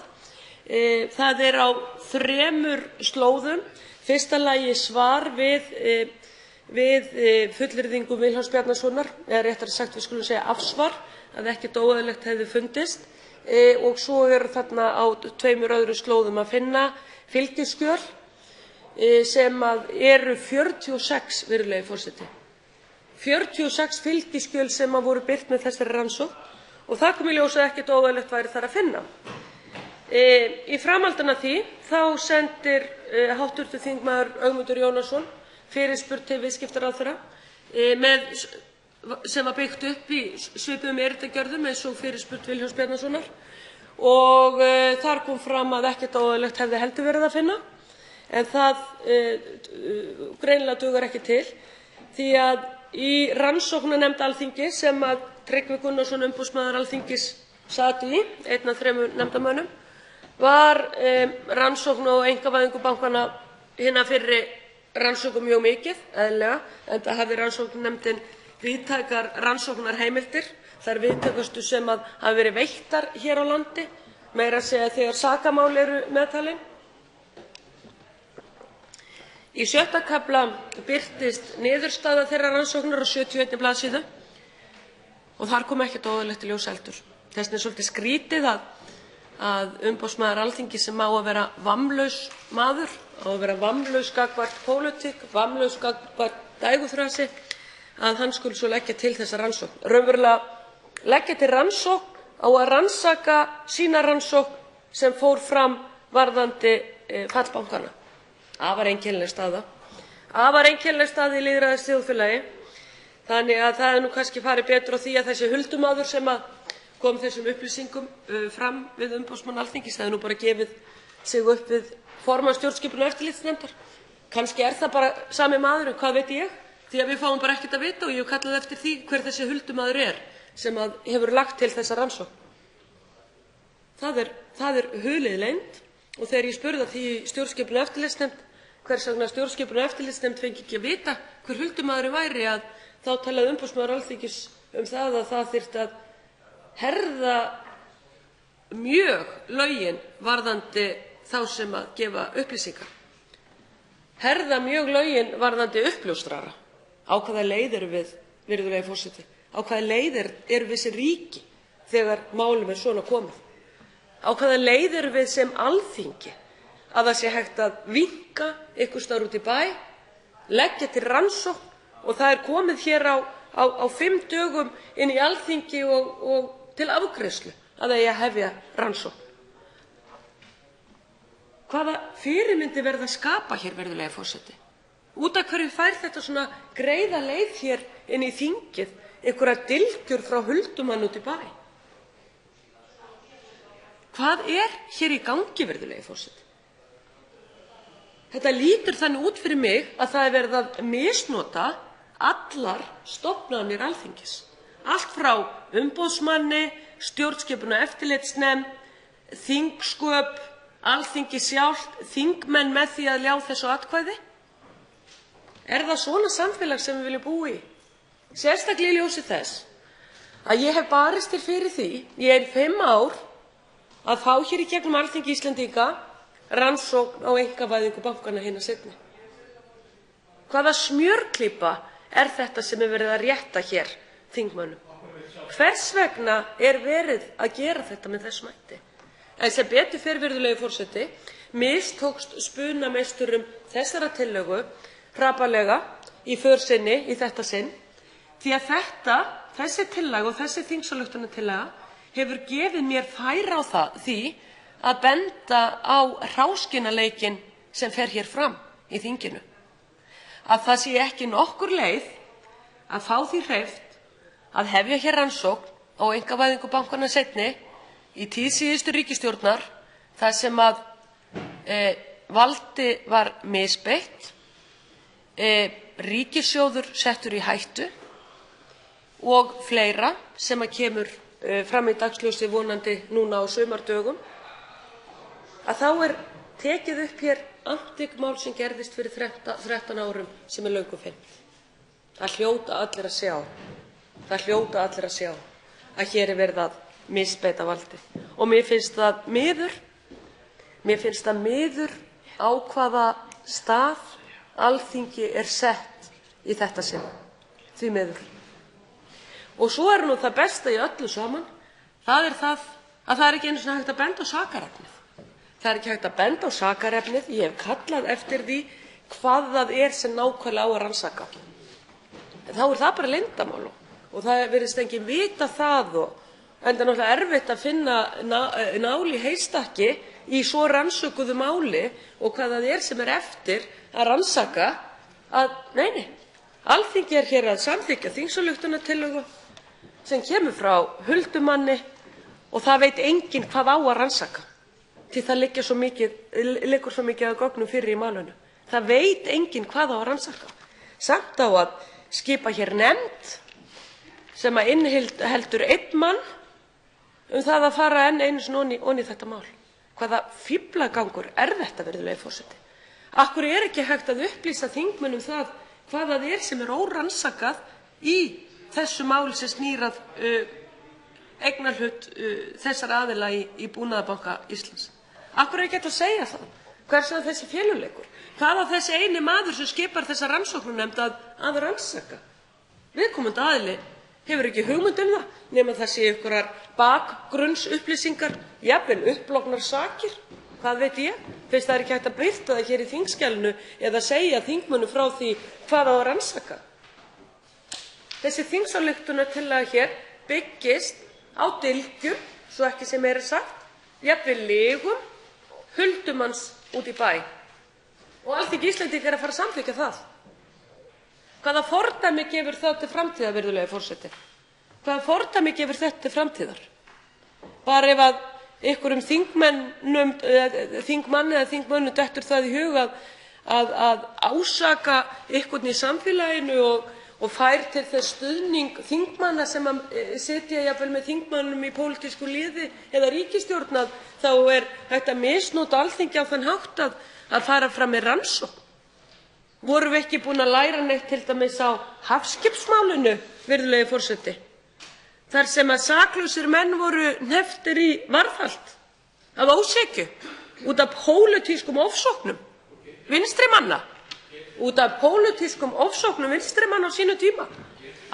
Það er á 3 slóðum. Fyrsta lagi svar við fullyrðingum Vilhjálms Bjarnasonar, eða réttara sagt við skulum segja afsvar, að ekkert óeðlilegt hefði fundist. Og svo þarna á 2 öðrum slóðum að finna fylgiskjöl sem eru 46, virðulegi forseti. 46 fylgiskjöl sem voru birt með þessari rannsókn og það kom í ljós að ekkert óeðlilegt væri þar að finna. Í framhaldinu af því þá sendir hv. þingmaður Ögmundur Jónasson fyrirspurn til viðskiptaráðherra sem var byggt upp í svipuðum erindagjörðum eins og fyrirspurn Vilhjálms Bjarnasonar og þar kom fram að ekkert óeðlilegt hefði heldur verið að finna, en það greinilega dugar ekki til því að í rannsóknarnefnd Alþingis sem Tryggvi Gunnarsson umboðsmaður Alþingis sat í, einn af 3 nefndarmönnum, var rannsókn á einkavæðingu bankanna hinna fyrri rannsókn mjög mikið, eðlilega, enda hafði rannsóknarnefndin víðtækar rannsóknarheimildir, þær víðtækustu sem hafa verið veittar hér á landi, meira að segja þegar sakamál eru meðtalin. Í 6. kafla birtist niðurstaða þeirrar rannsóknar á 71 blaðsíðu og þar kom ekkert óeðlilegt í ljós heldur. Þess vegna er svolítið skrítið að umboðsmaður Alþingis sem á að vera vammlaus maður, á að vera vammlaus gagnvart pólitík, vammlaus gagnvart dægurþrasi, að hann skuli svo leggja til þessa rannsókn. Raunverulega leggja til rannsókn á að rannsaka sína rannsókn sem fór fram varðandi fall bankanna. Afar einkennileg staða. Afar einkennileg staða í lýðræðisþjóðfélagi. Þannig að það nú kannski farið betur á því að þessi huldumaður sem kom þessum upplýsingum fram við umboðsmann Alþingis hefði nú bara gefið sig upp við formann stjórnskipunar- og eftirlitsnefndar. Kannski er það bara sami maður, hvað veit ég? Því að við fáum bara ekkert að vita og ég hef kallað eftir því hver þessi huldumaður sem hefur lagt til þessa rannsókn. Það er hulið leynd og þegar ég spurði því í stjórnskipunar- og eftirlitsnefnd hvers vegna stjórnskipunar- og eftirlitsnefnd fengi ekki að vita hver huldumaðurinn væri, að þá talaði umboðsmaður Alþingis það að það þyrfti að herða mjög lögin varðandi þá sem gefa upplýsingar. Herða mjög lögin varðandi uppljóstrara. Á hvaða leið erum við, virðulegi forseti? Á hvaða leið erum við sem ríki þegar málum svona komið? Á hvaða leið erum við sem Alþingi að það sé hægt að vinka einhvers staðar út í bæ, leggja til rannsókn og það er komið hér á 5 dögum inn í Alþingi og til afgreiðslu að það eigi að hefja rannsókn. Hvaða fyrirmyndi verða að skapa hér, virðulegi forseti? Út af hverju fær þetta svona greiða leið hér inn í þingið, einhverja dylgjur frá huldumann út í bæ? Hvað er hér í gangi, virðulegi forseti? Þetta lítur þannig út fyrir mig að það er verið að misnota allar stofnanir Alþingis. Allt frá umboðsmanni, stjórnskipunar- og eftirlitsnefnd, þingsköp, Alþingi sjálft, þingmenn með því að ljá þessu atkvæði. Er það svona samfélag sem við viljum búa í? Sérstaklega í ljósi þess að ég hef barist fyrir því í 5 ár að fá hér í gegnum Alþingi Íslendinga rannsókn á einkavæðingu bankanna hinna seinni. Hvaða smjörklípa er þetta sem er verið að rétta hér þingmönnum? Hvers vegna er verið að gera þetta með þessum hætti? En sem betur fer, virðulegi forseti, mistókst spunameisturum þessara tillögu hrapallega í för sinni í þetta sinn, því að þessi tillaga og þessi þingsályktunartillaga hefur gefið mér færi á því að benda á hráskinnaleikinn sem fer hér fram í þinginu. Að það sé ekki nokkur leið að fá því hreyft að hefja hér rannsókn á einkavæðingu bankanna seinni í tíð síðustu ríkisstjórnar, þar sem valdi var misbeitt, ríkissjóður settur í hættu og fleira sem kemur fram í dagsljósi vonandi núna á sumardögum, að þá er tekið upp hér antikmál sem gerðist fyrir 13 árum sem er löngu fyrnt. Það hljóta allir að sjá. Það hljóta allir að sjá að hér er verið að misbeita valdi. Og mér finnst það miður Mér finnst það miður á hvaða stað Alþingi sett í þetta sinn, því miður. Og svo nú það besta í öllu saman, það það að það ekki einu sinni hægt að benda á sakarefnið. Það ekki hægt að benda á sakarefnið. Ég hef kallað eftir því hvað það sem nákvæmlega á að rannsaka. En þá það bara leyndarmál og það virðist enginn vita það enda náttúrulega erfitt að finna nál í heystakki í svo rannsökuðu máli og hvað það sem eftir að rannsaka nei, Alþingi hér að samþykkja þingsályktunartillögu sem kemur frá huldumanni og það veit enginn hvað á að rannsaka því það liggur svo mikið að gögnum fyrir í málinu. Það veit enginn hvað á að rannsaka. Samt á að skipa hér nefnd sem að inniheldur einn mann það að fara enn einu sinni ofan í þetta mál. Hvaða fíflagangur þetta, virðulegi forseti? Af hverju ekki hægt að upplýsa þingmönnum það hvað það sem órannsakað í þessu máli sem snýr að eignarhlut þessara aðila í Búnaðarbanka Íslands? Af hverju ekki hægt að segja það? Hvers vegna þessi feluleikur? Hvað á þessi eini maður sem skipar þessa rannsóknarnefnd að rannsaka? Viðkomandi aðili hefur ekki hugmynd það nema það sé einhverjar bakgrunnsupplýsingar, jafnvel upplognar sakir. Hvað veit ég? Fyrst það ekki hægt að birta það hér í þingskjalinu eða segja þingmönnum frá því hvað á að rannsaka. Þessi þingsályktunartillaga hér byggist á dylgjum, svo ekki sem sagt, jafnvel legum huldumanns út í bæ. Og Alþingi Íslendinga að fara að samþykkja það. Hvaða fordæmi gefur það til framtíðar, virðulegi forseti? Hvaða fordæmi gefur þetta til framtíðar? Bara ef að einhverjum þingmanni eða þingmönnum dettur það í hug að ásaka einhvern í samfélaginu og fær til þess stuðning þingmanna sem sitja jafnvel með þingmönnum í pólitísku liði eða ríkisstjórn, þá hægt að misnota Alþingi á þann hátt að fara fram með rannsókn. Vorum við ekki búin að læra neitt til dæmis á hafskipsmálinu, virðulegi forseti? Þar sem að saklausir menn voru hnepptir í varðhald af ósekju út af pólitískum ofsóknum vinstri manna. Út af pólitískum ofsóknum vinstri manna á sínum tíma.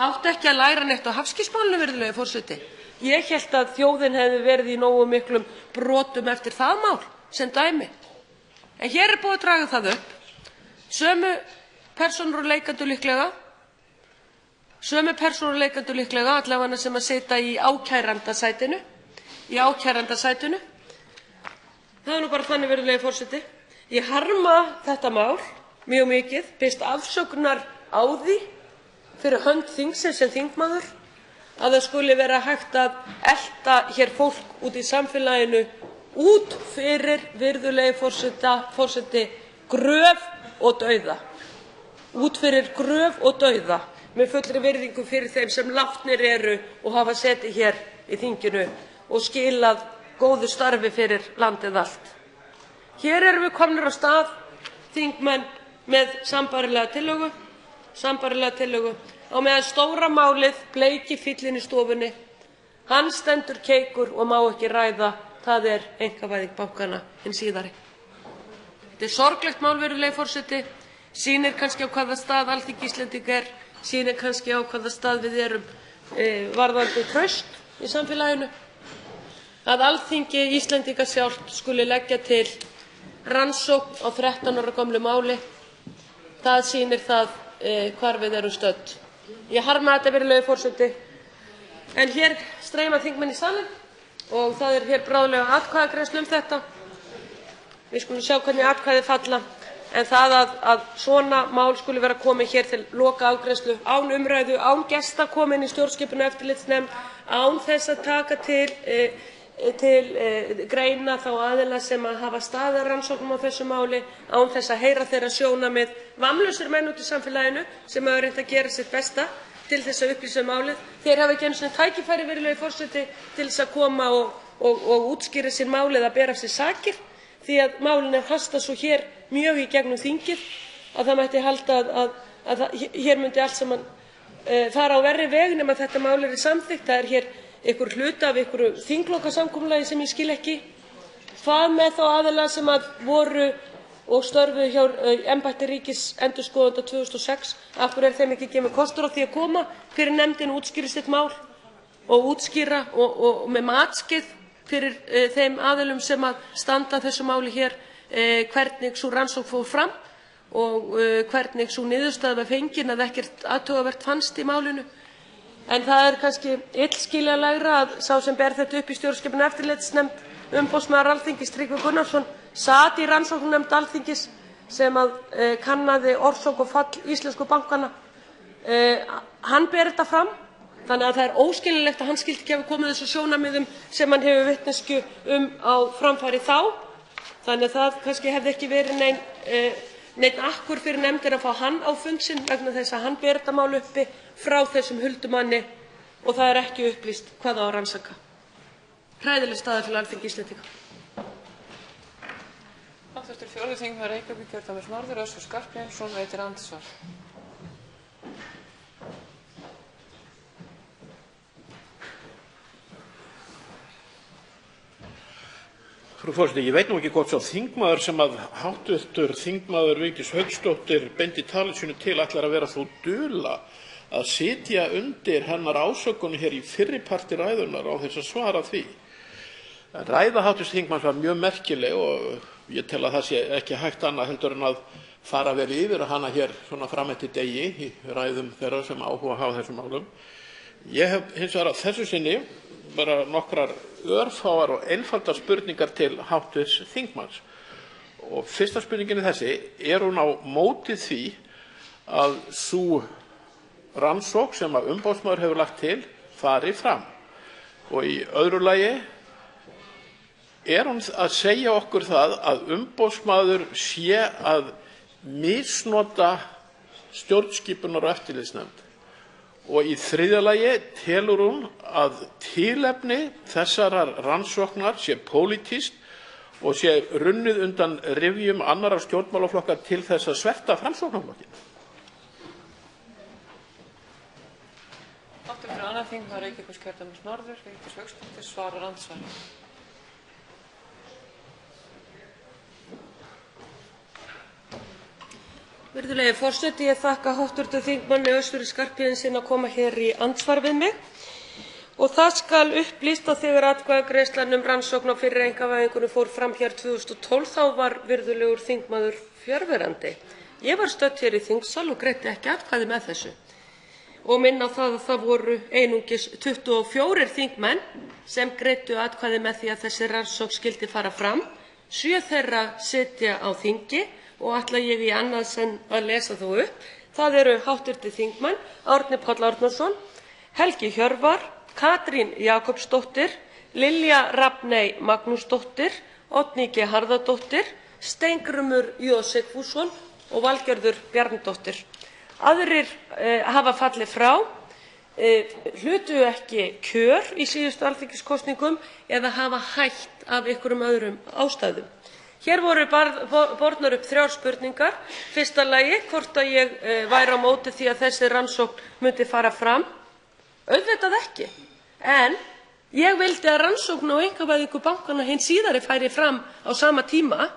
Átti ekki að læra neitt á hafskipsmálinu, virðulegi forseti? Ég hélt að þjóðin hefði verið í nógu miklum brotum eftir það mál sem dæmi. En hér búið að draga það upp. Sömu persónur og leikendur líklega, allavega sem að sitja í ákærandasætinu. Það nú bara þannig, virðulegi forseti. Ég harma þetta mál mjög mikið, biðst afsökunar á því fyrir hönd þingsins sem þingmaður að það skuli vera hægt að elta hér fólk út í samfélaginu út fyrir, virðulegi forseti, gröf og dauða. Út fyrir gröf og dauða, með fullri virðingu fyrir þeim sem látnir eru og hafa setið hér í þinginu og skilað góðu starfi fyrir landið allt. Hér erum við komnir á stað, þingmenn, með sambærilega tillögu, á meðan stóra málið, bleiki fíllinn í stofunni, hann stendur keikur og má ekki ræða, það einkavæðing bankanna hinn síðari. Þetta sorglegt mál, virðulegi forseti, sýnir kannski á hvaða stað Alþingi Íslendinga sýnir kannski á hvaða stað við erum varðandi traust í samfélaginu. Að Alþingi Íslendinga sjálft skuli leggja til rannsókn á 13 ára gömlu máli, það sýnir það hvar við erum stödd. Ég harma þetta, virðulegi forseti, en hér streyma þingmenn í salinn og það hér bráðlega atkvæðagreiðslu þetta. Við skulum sjá hvernig atkvæði falla, en það að svona mál skuli vera komið hér til lokaafgreiðslu án umræðu, án gesta komin í stjórnskipunar- og eftirlitsnefnd, án þess að taka til greina þá aðila sem hafa staðið að rannsóknum á þessu máli, án þess að heyra þeirra sjónarmið, vamlausir menn út í samfélaginu sem hafa reynt að gera sitt besta til þess að upplýsa málið. Þeir hafa ekki einu sinni tækifæri, virðulegi forseti, til þess að koma og útskýra sér málið að bera af sér sakir, því að málin hastað svo hér mjög í gegnum þingið að það mætti halda að hér myndi allt saman fara á verri veg nema þetta mál samþykkt. Það hér einhver hluti af einhverju þinglokasamkomulagi sem ég skil ekki. Hvað með þá aðila sem voru og störfuðu hjá embætti ríkisendurskoðanda 2006? Af hverju þeim ekki gefinn kostur á því að koma fyrir nefndina og útskýra sitt mál og útskýra og með matskeið fyrir þeim aðilum sem standa að þessu máli hér hvernig sú rannsókn fór fram og hvernig sú niðurstaða var fengin að ekkert athugavert fannst í málinu? En það kannski illskiljanlegra að sá sem ber þetta upp í stjórnskipunar- og eftirlitsnefnd, umboðsmaður Alþingis Tryggvi Gunnarsson, sat í rannsóknarnefnd Alþingis sem kannaði orsök og fall íslensku bankanna. Hann ber þetta fram, þannig að það er óskiljanlegt að hann skyldi ekki hafa komið þessu sjónarmiðum sem hann hefur vitneskju á framfæri þá. Þannig að það kannski hefði ekki verið neinn akkur fyrir nefndina að fá hann á fund sinn vegna þess að hann ber þetta mál uppi frá þessum huldumanni og það er ekki upplýst hvað á að rannsaka. Hræðileg staða fyrir Alþingi Íslendinga. Hv. 4. þingmaður Reykjavíkurkjördæmis norður, Össur Skarphéðinsson, veitir andsvar. Frú forseti, ég veit nú ekki hvort sá þingmaður sem hv. þingmaður Vigdís Hauksdóttir beindi tali sínu til ætlar að vera svo dula að sitja undir hennar ásökunum hér í fyrri parti ræðunnar á þess að svara því. Ræða hv. þingmanns var mjög merkileg og ég tel að það sé ekki hægt annað heldur en að fara vel yfir hana hér svona fram eftir degi í ræðum þeirra sem áhuga hafa þessum málum. Ég hef hins vegar að þessu sinni bara nokkrar örfáar og einfaldar spurningar til hv. þingmanns. Og fyrsta spurningin er þessi: er hún á móti því að sú rannsókn sem umboðsmaður hefur lagt til fari fram? Og í öðru lagi, er hún að segja okkur það að umboðsmaður sé að misnota stjórnskipunar- og eftirlitsnefnd? Og í þriðja lagi, telur hún að tilefni þessarar rannsóknar sé pólitískt og sé runnið undan rifjum annarra stjórnmálaflokka til þess að sverta Framsóknarflokkinn? Hv. 2. þingmaður Reykjavíkurkjördæmis norður, Vigdís Hauksdóttir, svarar andsvari. Virðulegi forseti, ég þakka hv. þingmanni Össuri Skarphéðinssyni að koma hér í andsvar við mig. Og það skal upplýst að þegar atkvæðagreiðslan rannsókn á fyrri einkavæðingunni fór fram hér 2012 þá var virðulegur þingmaður fjarverandi. Ég var stödd hér í þingsal og greiddi ekki atkvæði með þessu. Og minna á það að það voru einungis 24 þingmenn sem greiddu atkvæði með því að þessi rannsókn skyldi fara fram. 7 þeirra sitja á þingi og ætla ég í annað senn að lesa þá upp. Það eru hv. þingmenn Árni Páll Árnason, Helgi Hjörvar, Katrín Jakobsdóttir, Lilja Rafney Magnúsdóttir, Oddný G. Harðardóttir, Steingrímur J. Sigfússon og Valgerður Bjarnadóttir. Aðrir hafa fallið frá, hlutu ekki kjör í síðustu alþingiskosningum eða hafa hætt af einhverjum öðrum ástæðum. Hér voru bornar upp 3 spurningar. Fyrsta lagi, hvort að ég væri á móti því að þessi rannsókn myndi fara fram. Auðvitað ekki. En ég vildi að rannsókn á einkavæðingu bankanna hin síðari færi fram á sama tíma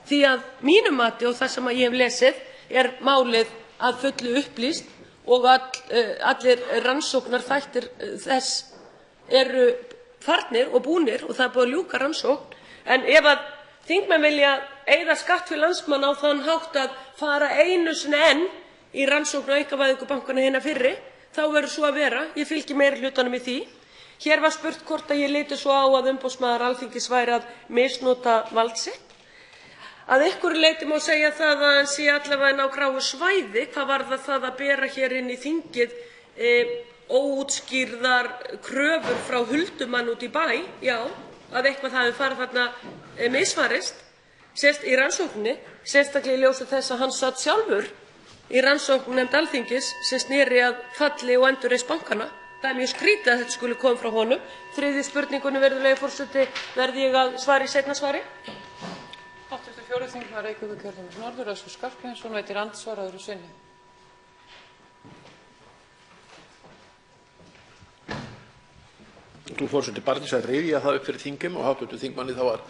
því að mínu mati og það sem ég hef lesið er málið að fullu upplýst og allir rannsóknarþættir þess eru farnir og búnir og það er búið að ljúka rannsókn. En ef að þingmenn vilja eyða skatt fyrir landsmann á þann hátt að fara einu sinni enn í rannsókn á einkavæðingu bankanna hinna fyrri, þá verður svo að vera. Ég fylgi meirihlutanum í því. Hér var spurt hvort að ég liti svo á að umboðsmaður Alþingis væri að misnota vald sitt. Að einhverju leyti má segja það að sé allavega á gráu svæði hvað varðar það að bera hér inn í þingið óútskýrðar kröfur frá huldumann út í bæ. Já, að eitthvað hafi farið þarna misfarist í rannsókninni, sérstaklega í ljósi þess að hann satt sjálfur í rannsóknarnefnd Alþingis sem sneri að falli og endurreisn bankanna. Það er mjög skrítið að þetta skuli koma frá honum. Þriðju spurningunni, virðulegi forseti, verði ég að svara í seinna svari. Hv. 4. þingmaður Reykjavíkurkjördæmis norður, Össur Skarphéðinsson, veitir andsvar öðru sinni. Frú forseti, bara til að rifja það upp fyrir þingum og hv. þingmanni þá var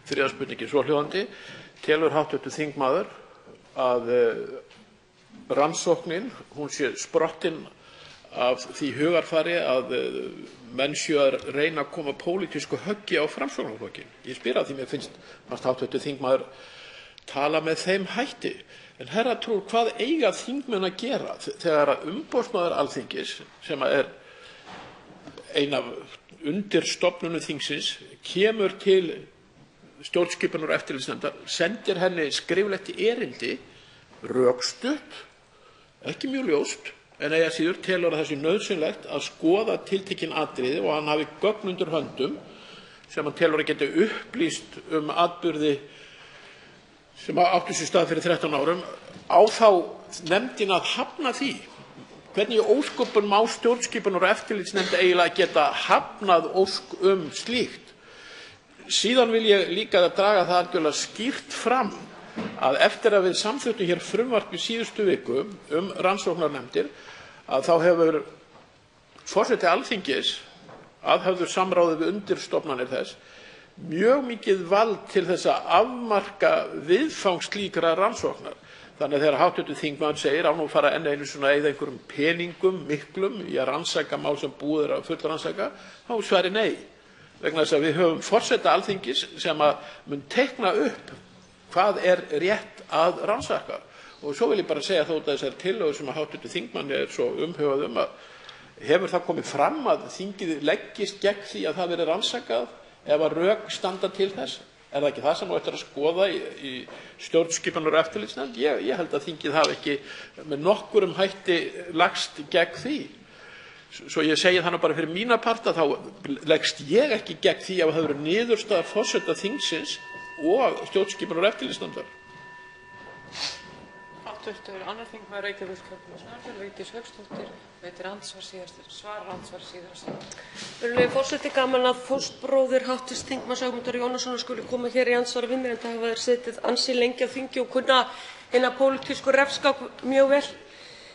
Þriðja spurningin svohljóðandi: telur hv. þingmaður að rannsóknin hún sé sprottin af því hugarfari að menn séu að reyna að koma pólitísku höggi á Framsóknarflokkinn? Ég spyr að því mér finnst hv. þingmaður tala með þeim hætti. En herra trúr, hvað eiga þingmenn að gera þegar umboðsmaður Alþingis, sem er ein af undirstofnunum þingsins, kemur til stjórnskipunar- og eftirlitsnefndar, sendir henni skriflegt erindi, rökstutt, ekki mjög ljóst, en eigi að síður telur að það sé nauðsynlegt að skoða tiltekin atriði og hann hafi gögn undir höndum sem hann telur að geti upplýst atburði sem áttu sér stað fyrir 13 árum, á þá nefndin að hafna því? Hvernig í ósköpun má stjórnskipunar- og eftirlitsnefnd eiginlega geta hafnað ósk slíkt? Síðan vil ég líka draga það algjörlega skýrt fram að eftir að við samþykktum hér frumvarp í síðustu viku rannsóknarnefndir, að þá hefur forseti Alþingis, að höfðu samráði við undirstofnanir þess, mjög mikið vald til þess að afmarka viðfang slíkra rannsóknar. Þannig að þegar hv. þingmaður segir að nú fara enn einu svona eða einhverjum peningum miklum í að rannsaka mál sem búið að fullrannsaka, þá svari nei. Vegna þess að við höfum forseta Alþingis sem að mun teikna upp hvað rétt að rannsaka. Og svo vil ég bara segja þótt að þessar tillögur sem að hv. þingmanni er svo umhugað að hefur það komið fram að þingið leggist gegn því að það verið rannsakað ef að rök standa til þess? Er það ekki það sem á eftir að skoða í stjórnskipunar- og eftirlitsnefnd? Ég held að þingið hafi ekki með nokkurum hætti lagst gegn því. Svo ég segi það nú bara fyrir mína parta, þá leggst ég ekki gegn því að það verið niðurstaða forseta þingsins og stjórnskipunar- og eftirlitsnefndar. Annar þingmaður Reykjavíkurkjördæmis norður, Vigdís Hauksdóttir, veitir svarar andsvar síðar. Virðulegi forseti, gaman að fóstbróðir hv. þingmanns Ögmundar Jónassonar skuli koma hér í andsvar við mig, enda hafa þeir setið ansi lengi á þingi og kunna hina pólitísku refskák mjög vel.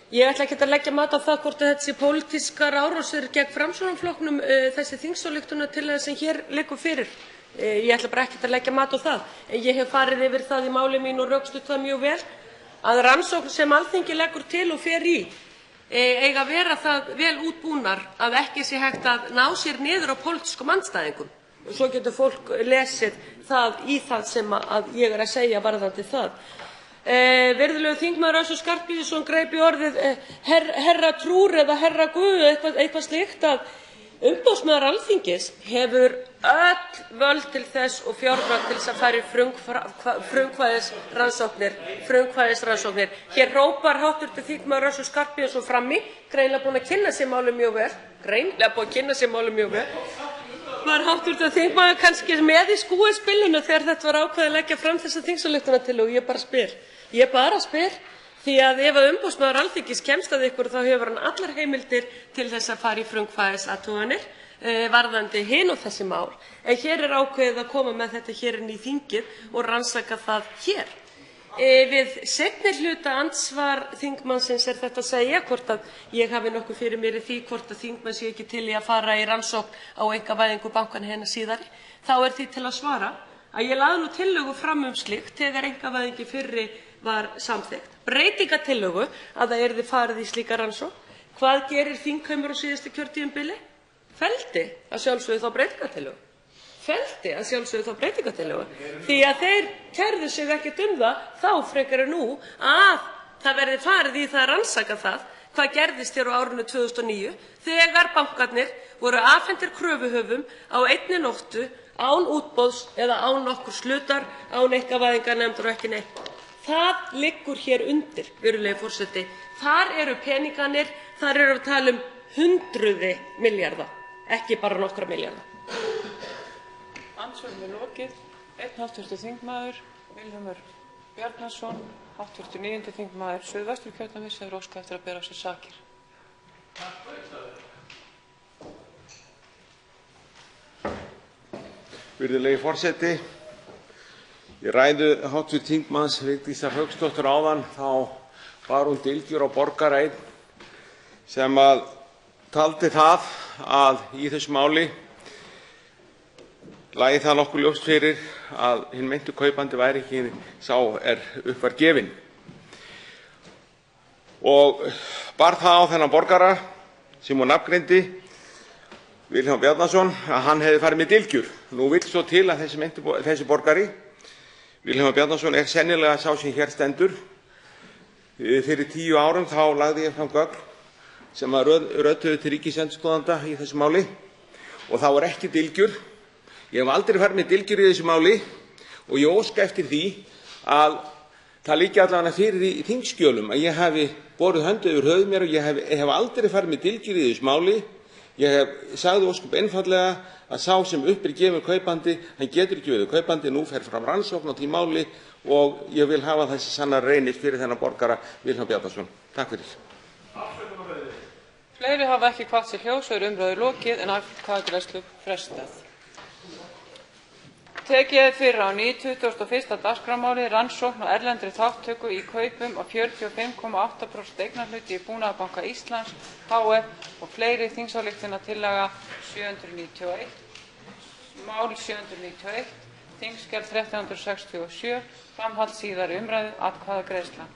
Ég ætla ekki að leggja mat á það hvort þetta sé pólitískar árásir gegn Framsóknarflokknum, þessi þingsályktunartillaga sem hér liggur fyrir. Ég ætla bara ekki að leggja mat á það. En ég hef farið yfir það í máli mínu og rökstutt það mjög vel að rannsókn sem Alþingi leggur til og fer í eiga að vera það vel útbúnar að ekki sé hægt að ná sér niður á pólitískum andstæðingum. Og svo getur fólk lesið það í það sem að ég er að segja varðandi það. Virðulegur þingmaður Össur Skarphéðinsson greip í orðið herra trúr eða herra guð, eitthvað slíkt, að umboðsmaður Alþingis hefur öll völd til þess og fjármagn til þess að fara í frumkvæðisrannsóknir. Hér hrópar hv. þingmaður Össur Skarphéðinsson frammi, greinilega búinn að kynna sér málið mjög vel. Var hv. þingmaður kannski með í skúispilinu þegar þetta var ákveðið að leggja fram þessa þingsályktunartillögu? Ég bara spyr. Því að ef umboðsmaður Alþingis kemst að ykkur þá hefur hann allar heimildir til þess að fara í frumkvæðisathuganir varðandi hin og þessi mál. En hér er ákveðið að koma með þetta hér inn í þingið og rannsaka það hér. Við seinni hluta andsvar þingmannsins er þetta að segja hvort að ég hafi nokkuð fyrir mér í því hvort að þingmenn sé ekki til í að fara í rannsókn á einkavæðingu bankanna hennar síðari. Þá er því til að svara að ég lagði nú tillögu fram slíkt þegar einkavæðingi fyrri var samþykkt. Breytingatillögu að það yrði farið í slíka rannsókn. Hvað gerir þingheimur á síðasta kjörtímabili? Felldi að sjálfsögðu þá breytingatillögu. Því að þeir kærðu sig ekkert það þá frekar en nú að það verði farið í það að rannsaka það hvað gerðist hér á árinu 2009 þegar bankarnir voru afhentir kröfuhöfum á einni nóttu án útboðs eða án nokkurs hlutar, án einkavæðingarnefndar og ekki neitt. Það liggur hér undir, virðulegi forseti. Þar eru peningarnir, þar eru að tala hundruði milljarða, ekki bara nokkra milljarða. Andsvörum er lokið. Einn hv. þingmaður, Vilhjálmur Bjarnason, hv. 9. þingmaður Suðvesturkjördæmis, hefur óskað eftir að bera á sig sakir. Virðulegi forseti, í ræðu hv. þingmanns Vigdísar Hauksdóttur áðan þá var hún dylgjur á borgareign sem taldi það að í þessu máli lagi það nokkuð ljóst fyrir að hinn meinti kaupandi væri ekki sá upp var gefinn. Og bar það á þennan borgara sem hún nafngreindi, Vilhjálm Bjarnason, að hann hefði farið með dylgjur. Nú vill svo til að þessi borgari, Vilhjálmur Bjarnason, sennilega sá sem hér stendur. Fyrir 10 árum þá lagði ég fram gögn sem rötuðu til ríkisendurskoðanda í þessu máli og það voru ekki dylgjur. Ég hef aldrei farið með dylgjur í þessu máli og ég óska eftir því að það liggi allavega fyrir í þingskjölum að ég hafi borið hönd yfir höfuð mér og ég hef aldrei farið með dylgjur í þessu máli. Ég sagði ósköp einfaldlega að sá sem upp gefinn kaupandi, hann getur ekki verið kaupandi, nú fer fram rannsókn á því máli og ég vil hafa þessi sannar reynist fyrir þennan borgara Vilhjálm Bjarnason. Takk fyrir. Fleiri hafa ekki kvatt sér hljóðs og umræðu lokið en atkvæðagreiðslu frestað. Tekið er fyrir á ný 21. dagskrármálið rannsókn á erlendri þátttöku í kaupum á 45,8% eignarhluti í Búnaðarbanka Íslands hf. Og fleiri þingsályktunartillaga 791, mál 791, þingskjal 1367, framhald síðari umræðu, atkvæðagreiðsla.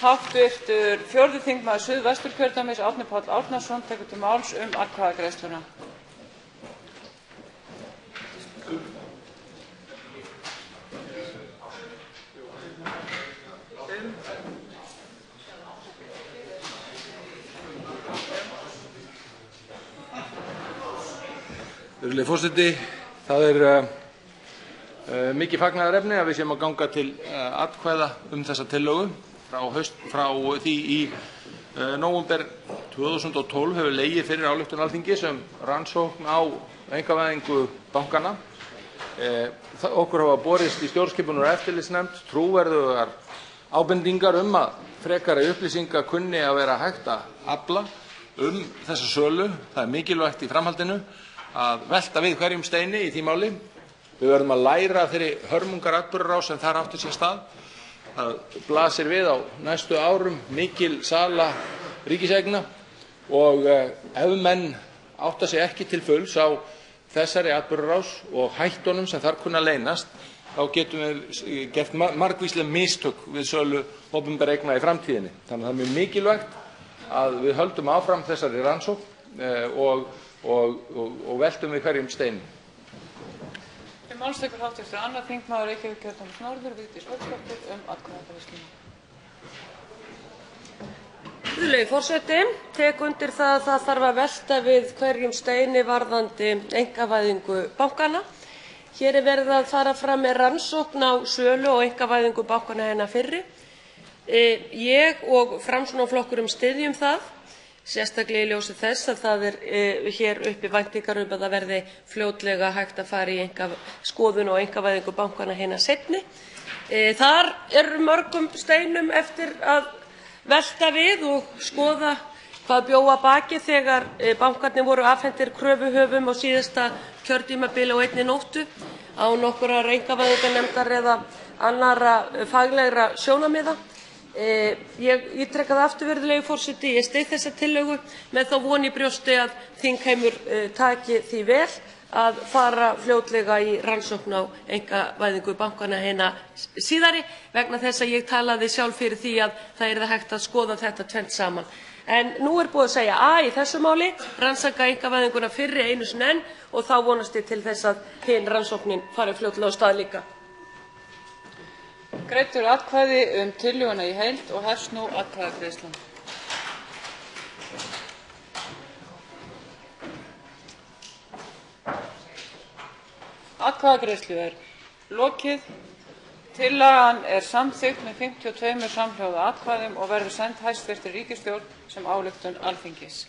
Háttvirtur 4. þingmaður Suðvesturkjördæmis Árni Páll Árnason tekur til máls atkvæðagreiðsluna. Virðulegi forseti, það mikið fagnaðarefni að við séum að ganga til atkvæða þessa tillögu. Frá því í nóvember 2012 hefur legið fyrir ályktun Alþingis rannsókn á einkavæðingu bankanna. Okkur hafa borist í stjórnskipunar- og eftirlitsnefnd trúverðugar ábendingar að frekari upplýsinga kunni að vera hægt að afla þessa sölu. Það er mikilvægt í framhaldinu að velta við hverjum steini í því máli. Við verðum að læra af þeirri hörmungaratburðarás sem þar átti sér stað. Það blasir við á næstu árum mikil sala ríkiseigna og ef menn átta sig ekki til fulls á þessari atburðarás og hættunum sem þar kunna leynast, þá getum við gert margvísleg mistök við sölu opinberra eigna í framtíðinni. Þannig að það er mjög mikilvægt að við höldum áfram þessari rannsókn og veltum við hverjum steini. Máls tekur háttvirtur 2. þingmaður Reykjavíkurkjördæmis norður, Vigdís Hauksdóttir, atkvæðagreiðsluna. Virðulegi forseti, tek undir það að það þarf að velta við hverjum steini varðandi einkavæðingu bankanna. Hér er verið að fara fram með rannsókn á sölu og einkavæðingu bankanna hennar fyrri. Ég og Framsóknarflokkurinn styðjum það, sérstaklega í ljósi þess að það hér uppi væntingar að það verði fljótlega hægt að fara í skoðun og einkavæðingu bankanna hinna seinni. Þar mörgum steinum eftir að velta við og skoða hvað bjó að baki þegar bankarnir voru afhentir kröfuhöfum á síðasta kjörtímabili á einni nóttu án nokkurrar einkavæðingarnefndar eða annarra faglegra sjónarmiða. Ég ítreka það aftur, virðulegi forseti, ég styð þessa tillögu með þá von í brjósti að þingheimur taki því vel að fara fljótlega í rannsókn á einkavæðingu bankanna hinna síðari vegna þess að ég talaði sjálf fyrir því að það yrði hægt að skoða þetta tvennt saman. En nú er búið að segja A í þessu máli, rannsaka einkavæðinguna fyrri einu sinni enn og þá vonast ég til þess að hin rannsóknin fari fljótlega á stað líka. Greidd eru atkvæði tillöguna í heild og hefst nú atkvæðagreiðslan. Atkvæðagreiðslu er lokið. Tillagan er samþykkt með 52 samhljóða atkvæðum og verður send hæstvirtri ríkisstjórn sem ályktun Alþingis.